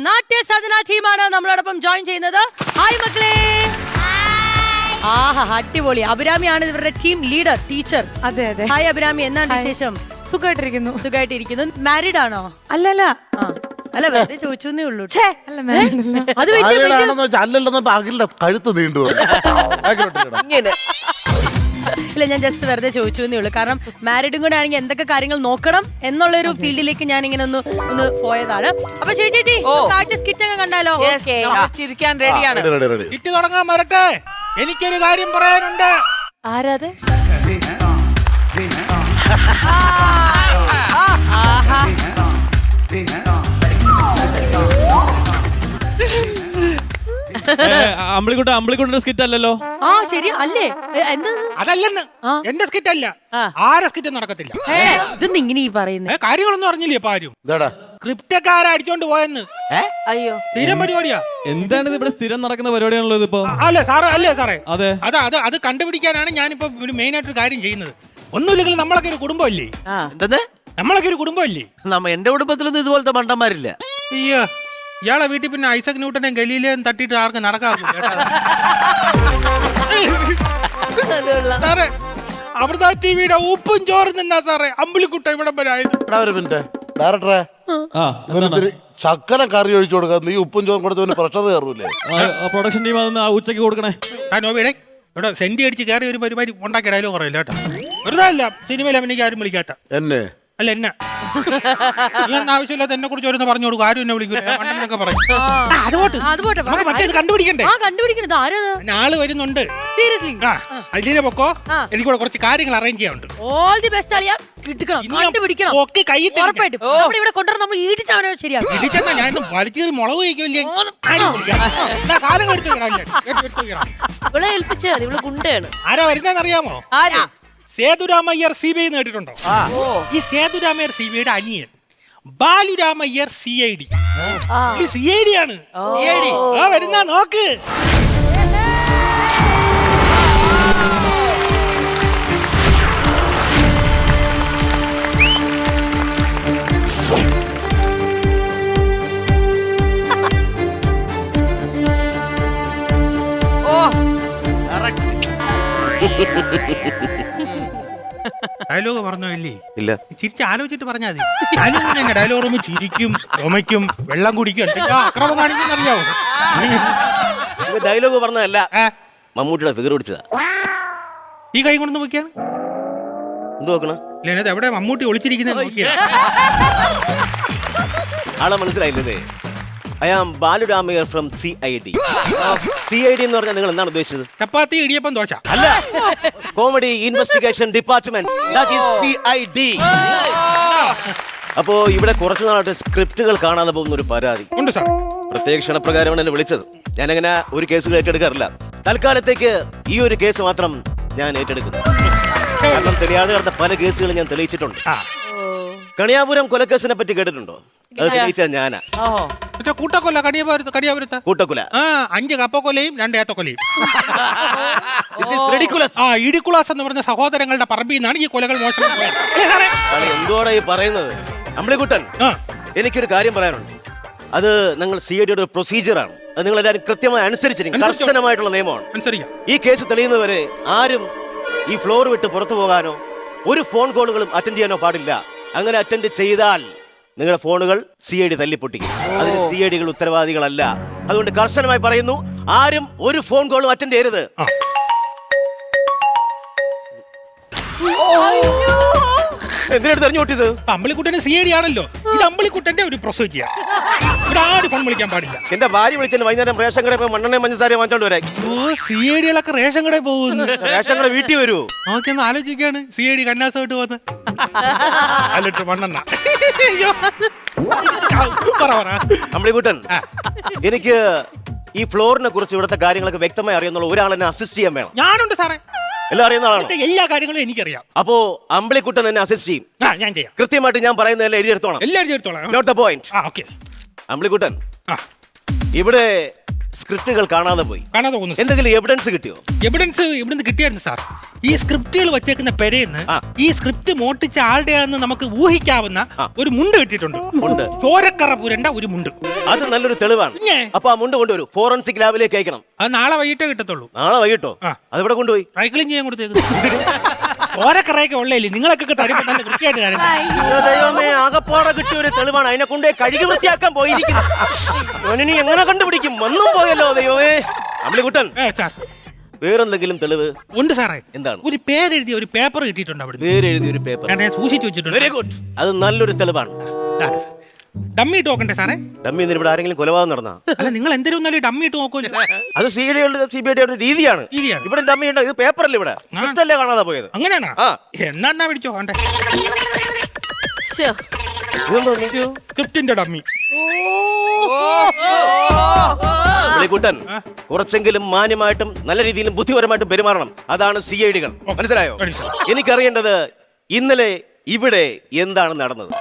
നാട്യ സാധന ടീമാണ് നമ്മളോടൊപ്പം ജോയിൻ ചെയ്യുന്നത്. ഹായ് മക്കളെ. ആഹാ, അടിപൊളി. അഭിരാമിയാണ് ഇവരുടെ ടീം ലീഡർ, ടീച്ചർ. അതെ അതെ. ഹായ് അഭിരാമി, എന്താണ് വിശേഷം? സുഖമായിട്ടിരിക്കുന്നു. സുഖമായിട്ടിരിക്കുന്നു. മാരീഡ് ആണോ? അല്ലല്ല. അല്ല, വെറുതെ ചോദിച്ചേ ഉള്ളൂ. അത് അല്ലല്ലെന്ന് അകില്ല കഴുത്ത് നീണ്ടു. ഇല്ല, ഞാൻ ജസ്റ്റ് വെറുതെ ചോദിച്ചേ ഉള്ളൂ. കാരണം മാരീഡും കൂടെ ആണെങ്കിൽ എന്തൊക്കെ കാര്യങ്ങൾ നോക്കണം എന്നുള്ളൊരു ഫീൽഡിലേക്ക് ഞാൻ ഇങ്ങനെ ഒന്ന് പോയതാണ്. അപ്പൊ ചേച്ചി ആദ്യത്തെ സ്കിറ്റ് ഒക്കെ കണ്ടാലോ? ചിരിക്കാൻ റെഡിയാണ്. കിറ്റ് തുടങ്ങാൻ വരട്ടെ. എനിക്കൊരു കാര്യം പറയാനുണ്ട്. ആരാത്? അമ്പിളിക്കുട്ടന്റെ സ്കിറ്റ് അല്ലല്ലോ. ആ ശരി അല്ലേ? എന്താ അതല്ലെന്ന്, എന്റെ സ്കിറ്റ് അല്ല. ആരെ സ്കിറ്റ് നടക്കത്തില്ല. ഇതൊന്നും ഇങ്ങനെ ഈ പറയുന്നത് കാര്യങ്ങളൊന്നും അറിഞ്ഞില്ലേ ഇപ്പൊ ആരും? സ്ക്രിപ്റ്റക്കാരെ അടിച്ചോണ്ട് പോയെന്ന്. അയ്യോ, സ്ഥിരം പരിപാടിയാ. എന്താണ് ഇത്? ഇവിടെ സ്ഥിരം നടക്കുന്ന പരിപാടിയാണല്ലോ ഇതിപ്പോ. അല്ലേ സാറേ? അതെ. അത് കണ്ടുപിടിക്കാനാണ് ഞാനിപ്പോ ഒരു മെയിൻ ആയിട്ടൊരു കാര്യം ചെയ്യുന്നത്. ഒന്നുമില്ലെങ്കിൽ നമ്മളൊക്കെ ഒരു കുടുംബമല്ലേ? എന്തെന്ന്? നമ്മളൊക്കെ ഒരു കുടുംബമല്ലേ? എന്റെ കുടുംബത്തിലൊന്നും ഇതുപോലത്തെ മണ്ടന്മാരില്ല. അയ്യോ, ഇയാളെ വീട്ടിൽ പിന്നെ ഐസക് ന്യൂട്ടനെയും ഗലീലയും തട്ടിയിട്ട് ആർക്കും നടക്കാറില്ല. സാറേ, അമൃത ടിവിയുടെ ഉപ്പും ചോറും നിന്നാ സാറേ അമ്പിളിക്കുട്ട ഇവിടം വരെ ആയത്. ഡയറക്ടറെ, ശക്കര കറി ഒഴിച്ചു കൊടുക്കാം. നീ ഉപ്പും ചോറും കൊടുത്തവന് പ്രഷർ കയറൂലേ? പ്രൊഡക്ഷൻ ടീം അതൊന്ന് ഉച്ചക്ക് കൊടുക്കണേ. നോബിയുടെ ഇവിടെ സെന്റി അടിച്ച് കയറി ഒരു പരിപാടി ഉണ്ടാക്കിയ ഡയലോഗ് പറയില്ല കേട്ടോ. വെറുതെ അല്ല, സിനിമയിൽ അഭിനയിക്കാൻ ആരും വിളിക്കാത്ത എന്നെ അല്ല എന്നെ. ആവശ്യമില്ലാത്ത എന്നെ കുറിച്ച് ഓരോന്ന് പറഞ്ഞു കൊടുക്കും. ആരും എന്നെ വിളിക്കൂലൊക്കെ പറയും. നമുക്ക് മറ്റേത് കണ്ടുപിടിക്കണ്ടേ? കണ്ടുപിടിക്കുന്നത് ആരാ? ആള് വരുന്നുണ്ട്. സീരിയസ്ലി? അതിനെ പൊക്കോ. എനിക്കൂടെ കുറച്ച് കാര്യങ്ങൾ അറേഞ്ച് ചെയ്യാനുണ്ട്. ഓൾ ദി ബെസ്റ്റ് അളിയാ. കണ്ടുപിടിക്കണം. ഉറപ്പായിട്ടും ഇവിടെ കൊണ്ടുവന്ന് നമ്മൾ ഇടിച്ചവനെ ശരിയാക്കും. ഇടിച്ചെന്നാ ഞാൻ വലിച്ചേറി മുളക് കഴിക്കില്ലേ? ഇവളെ ഏൽപ്പിച്ചാണ്. ഇവള് ഗുണ്ടയാണ്. ആരാ വരുന്നതെന്നറിയാമോ? സേതുരാമയ്യർ CBI കേട്ടിട്ടുണ്ടോ? ഈ സേതുരാമയ്യർ CBIയുടെ അനിയൻ ബാലുരാമയ്യർ CID. ഈ CID ആണ്. വരുന്ന നോക്ക്. ഡയലോഗ് പറഞ്ഞോ? ഇല്ലേ? ഇല്ല. ചിരിച്ച് ആലോചിച്ചിട്ട് പറഞ്ഞാൽ മതി. അതിന് ഡയലോഗ് പറയുമ്പോൾ ചിരിക്കും, ചുമയ്ക്കും, വെള്ളം കുടിക്കും, എന്തെങ്കിലും അക്രമം കാണിക്കുന്നറിയാവോ? ഡയലോഗ് പറഞ്ഞതല്ല, മമ്മൂട്ടിയുടെ ഫിഗർ പിടിച്ചതാ. ഈ കൈ കൊണ്ടു നോക്കിയാണ് എന്ത് നോക്കണം? ഇല്ല, എവിടെ മമ്മൂട്ടി ഒളിച്ചിരിക്കുന്നത് നോക്കിയാ? ആളെ മനസ്സിലായില്ലേ? I am Baluramayyar from CID. CID എന്ന് പറഞ്ഞാൽ നിങ്ങൾ എന്താണ് ഉദ്ദേശിച്ചത്? ചപ്പാത്തി, ഇടിയപ്പം, ദോശ അല്ല, കോമഡി ഇൻവെസ്റ്റിഗേഷൻ ഡിപ്പാർട്ട്മെന്റ്. CID. അപ്പോ ഇവിടെ കുറച്ചു നാളായിട്ട് സ്ക്രിപ്റ്റുകൾ കാണാതെ പോകുന്ന ഒരു പരാതി ഉണ്ട് സാർ. പ്രത്യേക ക്ഷണപ്രകാരമാണ് എന്നെ വിളിച്ചത്. ഞാനങ്ങനെ ഒരു കേസുകൾ ഏറ്റെടുക്കാറില്ല. തൽക്കാലത്തേക്ക് ഈ ഒരു കേസ് മാത്രം ഞാൻ ഏറ്റെടുക്കുന്നു. കാരണം തെളിയാതെ കിടന്ന പല കേസുകളും ഞാൻ തെളിയിച്ചിട്ടുണ്ട്. കണിയാപുരം കൊലക്കേസിനെ പറ്റി കേട്ടിട്ടുണ്ടോ? അത് തെളിയിച്ച ഞാനാ. കൂട്ടക്കൊല, കടിയാപുരത്ത് കൂട്ടക്കൊല. 5 കപ്പക്കൊലയും 2 ഏത്തക്കൊലയും. ഇടിക്കുളാസ് എന്ന് പറഞ്ഞ സഹോദരങ്ങളുടെ പറമ്പിൽ നിന്നാണ് ഈ കൊലകൾ മോശം. എന്തോടാ ഈ പറയുന്നത്? അമ്പിളിക്കുട്ടൻ, എനിക്കൊരു കാര്യം പറയാനുണ്ട്. അത് നിങ്ങൾ CIDയുടെ ഒരു പ്രൊസീജിയറാണ്. അത് നിങ്ങൾ എല്ലാവരും കൃത്യമായി അനുസരിച്ചിരിക്കും. കർശനമായിട്ടുള്ള നിയമമാണ്. ഈ കേസ് തെളിയുന്നവരെ ആരും ഈ ഫ്ലോർ വിട്ട് പുറത്തു പോകാനോ ഒരു ഫോൺ കോളുകളും അറ്റൻഡ് ചെയ്യാനോ പാടില്ല. അങ്ങനെ അറ്റൻഡ് ചെയ്താൽ നിങ്ങളുടെ ഫോണുകൾ CID തല്ലിപ്പൊട്ടിക്കും. അതിന് CIDകൾ ഉത്തരവാദികളല്ല. അതുകൊണ്ട് കർശനമായി പറയുന്നു, ആരും ഒരു ഫോൺ കോളും അറ്റൻഡ് ചെയ്യരുത്. എന്തിനെടുത്ത് അറിഞ്ഞു പൊട്ടിയത്? അമ്പിളിക്കുട്ടന് CID ആണല്ലോ. ഇത് അമ്പിളിക്കുട്ടന്റെ ഒരു പ്രൊസീജിയർ. ഇവിടെ ആരും ഫോൺ വിളിക്കാൻ പാടില്ല. എന്റെ ഭാര്യ വിളിച്ചു വൈകുന്നേരം റേഷൻ കടയിൽ പോയി മണ്ണെണ്ണയും പഞ്ചസാരയും വാങ്ങിച്ചോണ്ട് വരാൻ. CIDകളൊക്കെ റേഷൻ കടയിൽ പോകുന്നു. റേഷൻ കട വീട്ടിൽ വരുമോ? നോക്കിയൊന്ന് ആലോചിക്കാണ്. CID കന്നാസമായിട്ട് പോകുന്നത്. അല്ലിട്ട് മണ്ണെണ്ണ. അമ്പിളിക്കുട്ടൻ, എനിക്ക് ഈ ഫ്ലോറിനെ കുറിച്ച് ഇവിടുത്തെ കാര്യങ്ങളൊക്കെ വ്യക്തമായി അറിയാന്നുള്ള ഒരാൾ എന്നെ അസിസ്റ്റ് ചെയ്യാൻ വേണം. ഞാനുണ്ട് സാറേ. എല്ലാം അറിയുന്ന ആളാണ്. എല്ലാ കാര്യങ്ങളും എനിക്കറിയാം. അപ്പോ അമ്പിളിക്കുട്ടൻ എന്നെ അസിസ്റ്റ് ചെയ്യും. ഞാൻ ചെയ്യാം. കൃത്യമായിട്ട് ഞാൻ പറയുന്നതെല്ലാം എഴുതിയെടുത്തോണം. എല്ലാം എഴുതിയെടുത്തോളാം. Note the point. അമ്പിളിക്കുട്ടൻ, ഇവിടെ സ്ക്രിപ്റ്റുകൾ കാണാതെ പോയി. കാണാതെ പോകുന്നു. എന്തെങ്കിലും എവിഡൻസ് കിട്ടിയോ? എവിഡൻസ് ഇവിടുന്ന് കിട്ടിയായിരുന്നു സാർ. ഈ സ്ക്രിപ്റ്റുകൾ വെച്ചേക്കുന്ന പെരേന്ന് ഈ സ്ക്രിപ്റ്റ് മോട്ടിച്ച ആളുടെയാണെന്ന് നമുക്ക് ഊഹിക്കാവുന്ന ഒരു മുണ്ട് കിട്ടിയിട്ടുണ്ട്. ചോരക്കറ പുരണ്ട ഒരു മുണ്ട്. അത് നല്ലൊരു തെളിവാണ്. അപ്പൊ ആ മുണ്ട് കൊണ്ടുവരൂ, ഫോറൻസിക് ലാബിലേക്ക് അയക്കണം. അത് നാളെ വൈകിട്ടേ കിട്ടത്തുള്ളൂ. നാളെ വൈകിട്ടോ? അതിവിടെ കൊണ്ടുപോയി സൈക്ലിംഗ് ചെയ്യാൻ കൊടുത്തേക്ക്. ചോരക്കറയൊക്കെ ഉള്ളേല്ലേ, നിങ്ങളൊക്കെ തരുമ്പോ നല്ല വൃത്തിയായിട്ട് തരണം. ദൈവമേ, ആകപ്പാടെ കിട്ടിയ ഒരു തെളിവാണ്. അതിനെ കൊണ്ടേ കഴുകി വൃത്തിയാക്കാൻ പോയിരിക്കുന്നു. ഇനി എങ്ങനെ കണ്ടുപിടിക്കും? വന്നും പോയല്ലോ ദൈവമേ. അമ്പിളിക്കുട്ടൻ, വേറെന്തെങ്കിലും തെളിവ് ഉണ്ട് സാറേ? എന്താണ്? ഒരു പേരെഴുതിയ ഒരു പേപ്പർ കിട്ടിയിട്ടുണ്ട് അവിടെ. പേരെഴുതിയ ഒരു പേപ്പർ ഞാൻ സൂക്ഷിച്ചു വെച്ചിട്ടുണ്ട്. Very good. അത് നല്ലൊരു തെളിവാണ്. ഡമ്മി ഇട്ട് നോക്കണ്ടേ സാറേ? ഡമ്മി ഇവിടെ ആരെങ്കിലും കൊലപാതകം നടന്നാ? അല്ല, നിങ്ങൾ എന്തെങ്കിലും ഡമ്മി ഇട്ട് നോക്കൂല. അത് CBID രീതിയാണ്. ഇവിടെ ഡമ്മി ഉണ്ട്. ഇത് പേപ്പറല്ലേ, ഇവിടെ സ്ക്രിപ്റ്റല്ലേ കാണാതെ പോയത്? അങ്ങനെയാണോ? എന്നാ പിടിച്ചോ വേണ്ടേ സ്ക്രിപ്റ്റിന്റെ ഡമ്മി. അമ്പിളിക്കുട്ടൻ, കുറച്ചെങ്കിലും മാന്യമായിട്ടും നല്ല രീതിയിലും ബുദ്ധിപരമായിട്ടും പെരുമാറണം. അതാണ് CIDകൾ. മനസ്സിലായോ? എനിക്കറിയേണ്ടത് ഇന്നലെ ഇവിടെ എന്താണ് നടന്നത്?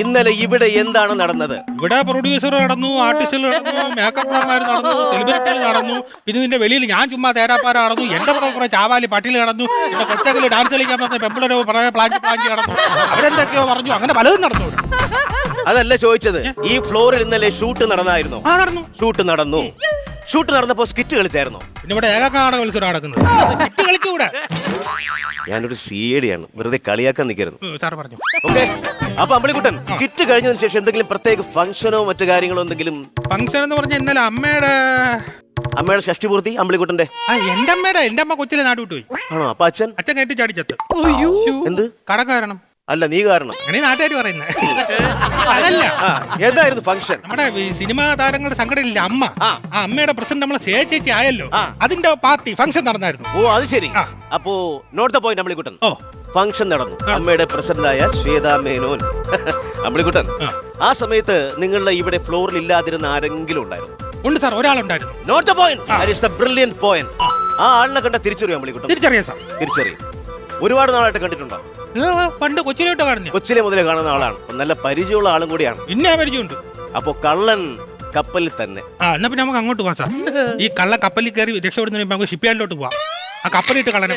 ഇന്നലെ ഇവിടെ എന്താണ് നടന്നത്? ഇവിടെ പ്രൊഡ്യൂസർ നടന്നു, ആർട്ടിസ്റ്റുകൾ നടന്നു, മേക്കപ്പ് മാർ നടന്നു, സെലിബ്രിറ്റികൾ നടന്നു. പിന്നെ ഇതിന്റെ വെളിയിൽ ഞാൻ ചുമ്മാ തേരാപ്പാര നടന്നു. എന്റെ കൂടെ കുറെ ചാവാലി പട്ടികൾ നടന്നു. പിന്നെ കൊച്ചകല് ഡാൻസ് കളിക്കാൻ പറഞ്ഞ പെമ്പിളരോ പ്ലാഞ്ചി നടന്നു. അവരെന്തൊക്കെയോ പറഞ്ഞു. അങ്ങനെ പലതും നടന്നു. അതല്ല ചോദിച്ചത്. ഈ ഫ്ലോറിൽ ഇന്നലെ ഷൂട്ട് നടന്നായിരുന്നു? നടന്നു. ഷൂട്ട് നടന്നു. ഷൂട്ട് നടന്നപ്പോ സ്കിറ്റ് കളിച്ചായിരുന്നോ? പിന്നെ ഇവിടെ ഏകക്കാണ മത്സരം നടക്കുന്നത്. സ്കിറ്റ് കളിക്കൂടെ? ഞാനൊരു CID ആണ്, വെറുതെ കളിയാക്കാൻ നിൽക്കരുത്. സാറ് പറഞ്ഞു. ഓക്കെ. അപ്പൊ അമ്പിളിക്കുട്ടൻ, സ്കിറ്റ് കഴിഞ്ഞതിന് ശേഷം എന്തെങ്കിലും പ്രത്യേക ഫംഗ്ഷനോ മറ്റു കാര്യങ്ങളോ എന്തെങ്കിലും? ഫംഗ്ഷൻ എന്ന് പറഞ്ഞാൽ ഇന്നലെ അമ്മയുടെ ഷഷ്ടിപൂർത്തി. അമ്പിളിക്കുട്ടന്റെ എന്റെ അമ്മ കൊച്ചിലെ നാട് വിട്ടുപോയി. ആണോ? അപ്പൊ അച്ഛൻ കയറ്റി ചാടിച്ചത്ത്. എന്ത് കടം കാരണം? അല്ല, നീ കാരണം. അങ്ങനെ നാട്ടുകാർ പറയുന്നത്. അതല്ല, ഏതായിരുന്നു ഫംഗ്ഷൻ? നമ്മുടെ സിനിമാ താരങ്ങളുടെ സംഘടനയിലെ അമ്മ, ആ അമ്മയുടെ പ്രസിഡന്റ് നമ്മളെ ചേച്ചി ആയല്ലോ, അതിന്റെ പാർട്ടി ഫംഗ്ഷൻ നടന്നായിരുന്നു. ഓ, അത് ശരി. അപ്പോ note the point Ambilikkuttan. Function നടന്നു. അമ്മയുടെ പ്രസിഡന്റായ ശ്വേതാ മേനോൻ. അമ്പിളിക്കുട്ടൻ, ആ സമയത്ത് നിങ്ങളുടെ ഇവിടെ ഫ്ലോറിൽ ഇല്ലാതിരുന്ന ആരെങ്കിലും ഉണ്ടായിരുന്നു? ഉണ്ട് സാർ, ഒരാളുണ്ടായിരുന്നു. Note the point. That is the brilliant point. ആ ആളിനെ കണ്ട തിരിച്ചറിയാം അമ്പിളിക്കുട്ടൻ? തിരിച്ചറിയാം സാർ. തിരിച്ചറിയും. ഒരുപാട് നാളായിട്ട് കണ്ടിട്ടുണ്ടോ? പണ്ട് കൊച്ചിലോട്ട് കാണുന്നു. കൊച്ചിലെ മുതലേ കാണുന്ന ആളാണ്. നല്ല പരിചയമുള്ള ആളും കൂടിയാണ്. പിന്നെ പരിചയമുണ്ട്. അപ്പൊ കള്ളൻ കപ്പലിൽ തന്നെ. എന്നാ പിന്നെ നമുക്ക് അങ്ങോട്ട് പോവാം സാർ. ഈ കള്ള കപ്പലിൽ കയറി രക്ഷപ്പെടുന്നതിന് നമുക്ക് ഷിപ്പ് യാർഡിലോട്ട് പോവാം. ആ കപ്പലിട്ട് കള്ളനെ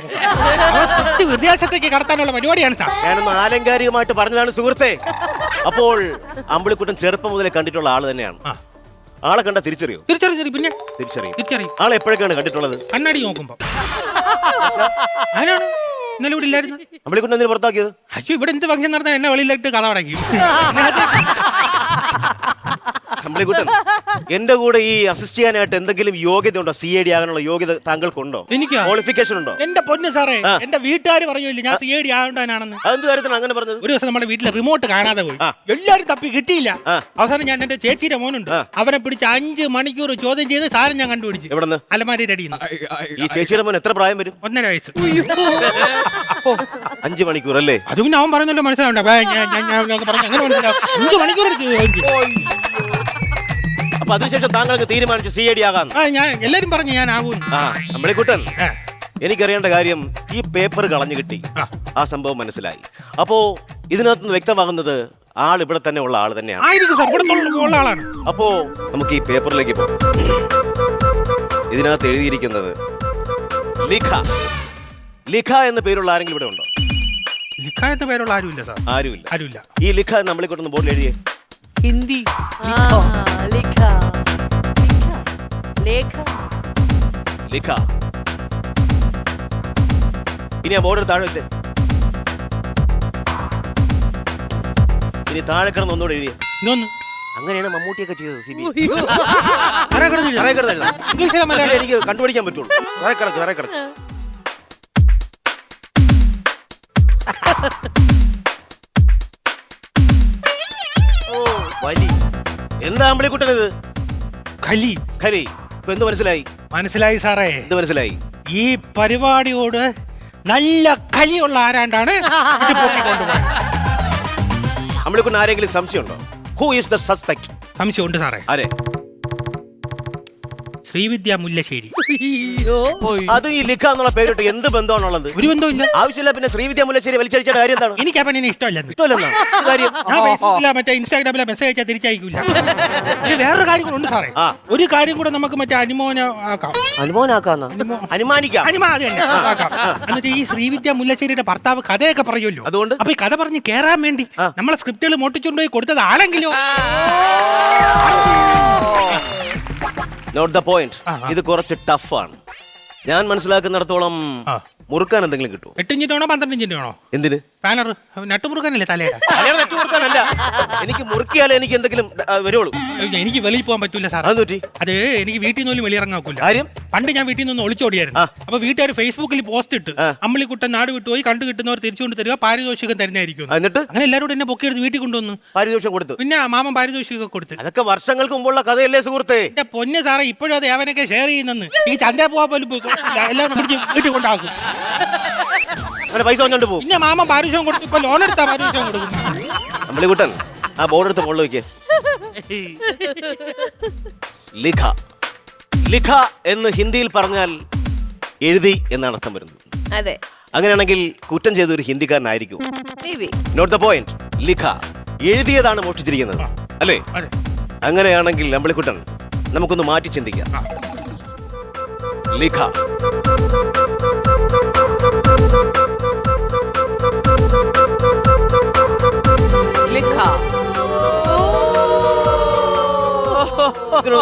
വിദേശത്തേക്ക് കടത്താനുള്ള പരിപാടിയാണ് സാർ. ഞാനൊന്ന് ആലങ്കാരികമായിട്ട് പറഞ്ഞതാണ് സുഹൃത്തെ. അപ്പോൾ അമ്പിളിക്കുട്ടൻ ചെറുപ്പം മുതലേ കണ്ടിട്ടുള്ള ആള് തന്നെയാണ്. ആളെ കണ്ട തിരിച്ചറിയോ? തിരിച്ചറിയും. പിന്നെ തിരിച്ചറിയും. ആളെ എപ്പോഴൊക്കെയാണ് കണ്ടിട്ടുള്ളത്? കണ്ണാടി നോക്കുമ്പോ. അതിനാണ് ഇന്നലെ ഇവിടെ ഇല്ലായിരുന്നു. അമ്പിളിക്കുട്ടൻ എന്തിനു പുറത്താക്കിയത്? അയ്യോ, ഇവിടെ എന്ത് ഫംഗ്ഷൻ നടത്താൻ എന്നെ വെളിയിലിട്ട് കഥ അടക്കി. അമ്പിളിക്കുട്ടൻ, എന്റെ കൂടെ ഈ അസിസ്റ്റ് ചെയ്യാനായിട്ട് എന്തെങ്കിലും യോഗ്യത ഉണ്ടോ? CID ആകാനുള്ള യോഗ്യത താങ്കൾക്കുണ്ടോ? എനിക്ക് ക്വാളിഫിക്കേഷൻ ഉണ്ടോ? എന്റെ പൊന്ന് സാറേ, എന്റെ വീട്ടുകാർ പറയുമല്ലോ ഞാൻ CID ആകണ്ടാണെന്ന്. അതെന്ത് കാര്യത്തിലാണ് അങ്ങനെ പറഞ്ഞത്? ഒരു ദിവസം നമ്മുടെ വീട്ടിലെ റിമോട്ട് കാണാതെ പോയി. എല്ലാരും തപ്പി കിട്ടിയില്ല. അവസാനം ഞാൻ എന്റെ ചേച്ചിയുടെ മോനുണ്ട്, അവനെ പിടിച്ച് 5 മണിക്കൂർ ചോദ്യം ചെയ്ത് സാധനം ഞാൻ കണ്ടുപിടിച്ചു. എവിടെന്ന്? അലമാരി അടിയുന്നു. ഈ ചേച്ചിയുടെ മോൻ എത്ര പ്രായം വരും? 1.5 വയസ്സ്. 5 മണിക്കൂർ അല്ലേ? അത് പിന്നെ അവൻ പറഞ്ഞല്ലോ മനസ്സിലാവണ്ട. അങ്ങനെ മനസ്സിലാവും. 5 മണിക്കൂർ അപ്പൊ അതിനുശേഷം താങ്കൾക്ക് തീരുമാനിച്ചു CID ആകാന്ന്? ഞാൻ എല്ലാരും പറഞ്ഞു ഞാൻ ആകും. അമ്പിളിക്കുട്ടൻ, എനിക്കറിയേണ്ട കാര്യം, ഈ പേപ്പർ കളഞ്ഞു കിട്ടി, ആ സംഭവം മനസ്സിലായി. അപ്പോ ഇതിനകത്ത് നിന്ന് വ്യക്തമാകുന്നത് ആൾ ഇവിടെ തന്നെ ഉള്ള ആൾ തന്നെയാണ്. ആളാണ്. അപ്പോ നമുക്ക് ഈ പേപ്പറിലേക്ക് പോകാം. ഇതിനകത്ത് എഴുതിയിരിക്കുന്നത് ലിഖ എന്ന പേരുള്ള ആരെങ്കിലും ഇവിടെ ഉണ്ടോ? ലിഖ എന്ന പേരുള്ള ആരുമില്ല സാർ. ആരുമില്ല. ഈ ലിഖ നമ്മളിക്കൊണ്ടൊന്ന് ബോർഡിൽ എഴുതിയേ. ഹിന്ദി ലിഖ. ഇനി ആ ബോർഡർ താഴെ വെച്ചേ. ഇനി താഴെ കിടന്ന് ഒന്നുകൂടെ എഴുതിയേ. അങ്ങനെയാണ് മമ്മൂട്ടിയൊക്കെ ചെയ്തത്. CBI എനിക്ക് കണ്ടുപിടിക്കാൻ പറ്റുള്ളൂ. കിടക്ക്. എന്താ അമ്പിളിക്കുട്ടൻ ഇത്? ഖലി. ഇപ്പൊ എന്ത് മനസ്സിലായി? മനസ്സിലായി സാറേ. എന്ത് മനസ്സിലായി? ഈ പരിപാടിയോട് നല്ല കലിയുള്ള ആരാണ്ടാണ് അമ്പിളിക്കുട്ടൻ ആരെങ്കിലും സംശയമുണ്ടോ? Who is the suspect? സംശയമുണ്ട് സാറേ. ആരെ? ശ്രീവിദ്യ മുല്ലശ്ശേരി. അയ്യോ അതും ഈ ലിഖ എന്നുള്ള പേരിട്ട് എന്ത് ബന്ധമാണുള്ളത്? ഒരു ബന്ധമില്ല. ആവശ്യമില്ല. പിന്നെ ശ്രീവിദ്യ മുല്ലശ്ശേരി വലിച്ചടിച്ചയുടെ കാര്യം എന്താണ്? എനിക്ക് ആ പെണ്ണിനെ ഇഷ്ടമല്ലെന്ന്. ഇഷ്ടമല്ലെന്നാ കാര്യം? ഞാൻ ഫേസ്ബുക്കിലോ മറ്റേ ഇൻസ്റ്റാഗ്രാമിലോ മെസ്സേജ് അയച്ചാൽ തിരിച്ചയക്കൂല. ഇത് വേറൊരു കാര്യം കൂടെ ഉണ്ട് സാറേ. ആ. ഒരു കാര്യം കൂടെ നമുക്ക് മറ്റേ അനുമോന ആക്കാം. അനുമാനാക്കാന്ന അനുമാനിക്കാം. അനുമാ അത് തന്നെ ആക്കാം. എന്നിട്ട് ഈ ശ്രീവിദ്യ മുല്ലശ്ശേരിയുടെ ഭർത്താവ് കഥയൊക്കെ പറയുമല്ലോ. അതുകൊണ്ട് അപ്പൊ ഈ കഥ പറഞ്ഞ് കേറാൻ വേണ്ടി നമ്മളെ സ്ക്രിപ്റ്റുകൾ മോട്ടിച്ചുകൊണ്ടുപോയി കൊടുത്തതാണെങ്കിലോ? Note the point. ഇത് കുറച്ച് ടഫാണ്. ഞാൻ മനസ്സിലാക്കുന്നിടത്തോളം മുറുക്കാൻ എന്തെങ്കിലും കിട്ടുമോ? 8 ഇഞ്ചിന്റെ ആണോ 12 ഇഞ്ചിന്റെ ആണോ? എന്തിന്? സ്പാനർ നട്ടുമുറുക്കാനല്ലേ തലയുടെ? നെറ്റ് കൊടുക്കാനല്ല. എനിക്ക് മുറുക്കിയാലേ എനിക്ക് എന്തെങ്കിലും വരുള്ളൂ. എനിക്ക് വെളിയിൽ പോകാൻ പറ്റൂല സാർ. അതെന്ത് പറ്റി? അത് എനിക്ക് വീട്ടിൽ നിന്ന് വെളിയിറങ്ങാക്കൂല. കാര്യം? പണ്ട് ഞാൻ വീട്ടിൽ നിന്ന് ഒളിച്ചോടിയായിരുന്നു. അപ്പൊ വീട്ടുകാർ ഫേസ്ബുക്കിൽ പോസ്റ്റ് ഇട്ട് അമ്മിളിക്കുട്ടൻ നാട് വിട്ടുപോയി കണ്ടു കിട്ടുന്നവർ തിരിച്ചുകൊണ്ട് തരിക, പാരിതോഷികം തരുന്നതായിരിക്കും. എന്നിട്ട് അങ്ങനെ എല്ലാവരും എന്നെ പൊക്കിയെടുത്ത് വീട്ടിൽ കൊണ്ടുവന്നു. പാരിതോഷം കൊടുത്തു. പിന്നെ മാമൻ പാരിതോഷികം കൊടുത്ത്. അതൊക്കെ വർഷങ്ങൾക്ക് മുമ്പുള്ള കഥയല്ലേ സുഹൃത്തെ? എന്റെ പൊന്നെ സാറേ, ഇപ്പോഴും അത് അവനൊക്കെ ഷെയർ ചെയ്യുന്നെന്ന്. ഈ ചന്ത പോവാൻ പോലും എല്ലാവരും പിടിച്ച് വീട്ടിൽ കൊണ്ടാക്കും. അങ്ങനെ പൈസ വന്നോണ്ട് പോകും. പിന്നെ മാമൻ പാരിതോഷികം കൊടുത്തു. ഇപ്പൊ ലോൺ എടുത്താ പാരിതോഷികം കൊടുക്കും. അമ്മിളിക്കുട്ടൻ ആ ബോർഡ് എടുത്ത് മുകളിൽ വെക്കേ. ലിഖ. ലിഖ എന്ന് ഹിന്ദിയിൽ പറഞ്ഞാൽ എഴുതി എന്നാണ് അർത്ഥം വരുന്നത്. അതെ. അങ്ങനെയാണെങ്കിൽ കുറ്റം ചെയ്ത ഒരു ഹിന്ദിക്കാരനായിരിക്കും. Note the point. ലിഖ എഴുതിയതാണ് മോഷ്ടിച്ചിരിക്കുന്നത് അല്ലേ? അതെ. അങ്ങനെയാണെങ്കിൽ അമ്പിളിക്കുട്ടൻ നമുക്കൊന്ന് മാറ്റി ചിന്തിക്കാം. ലിഖ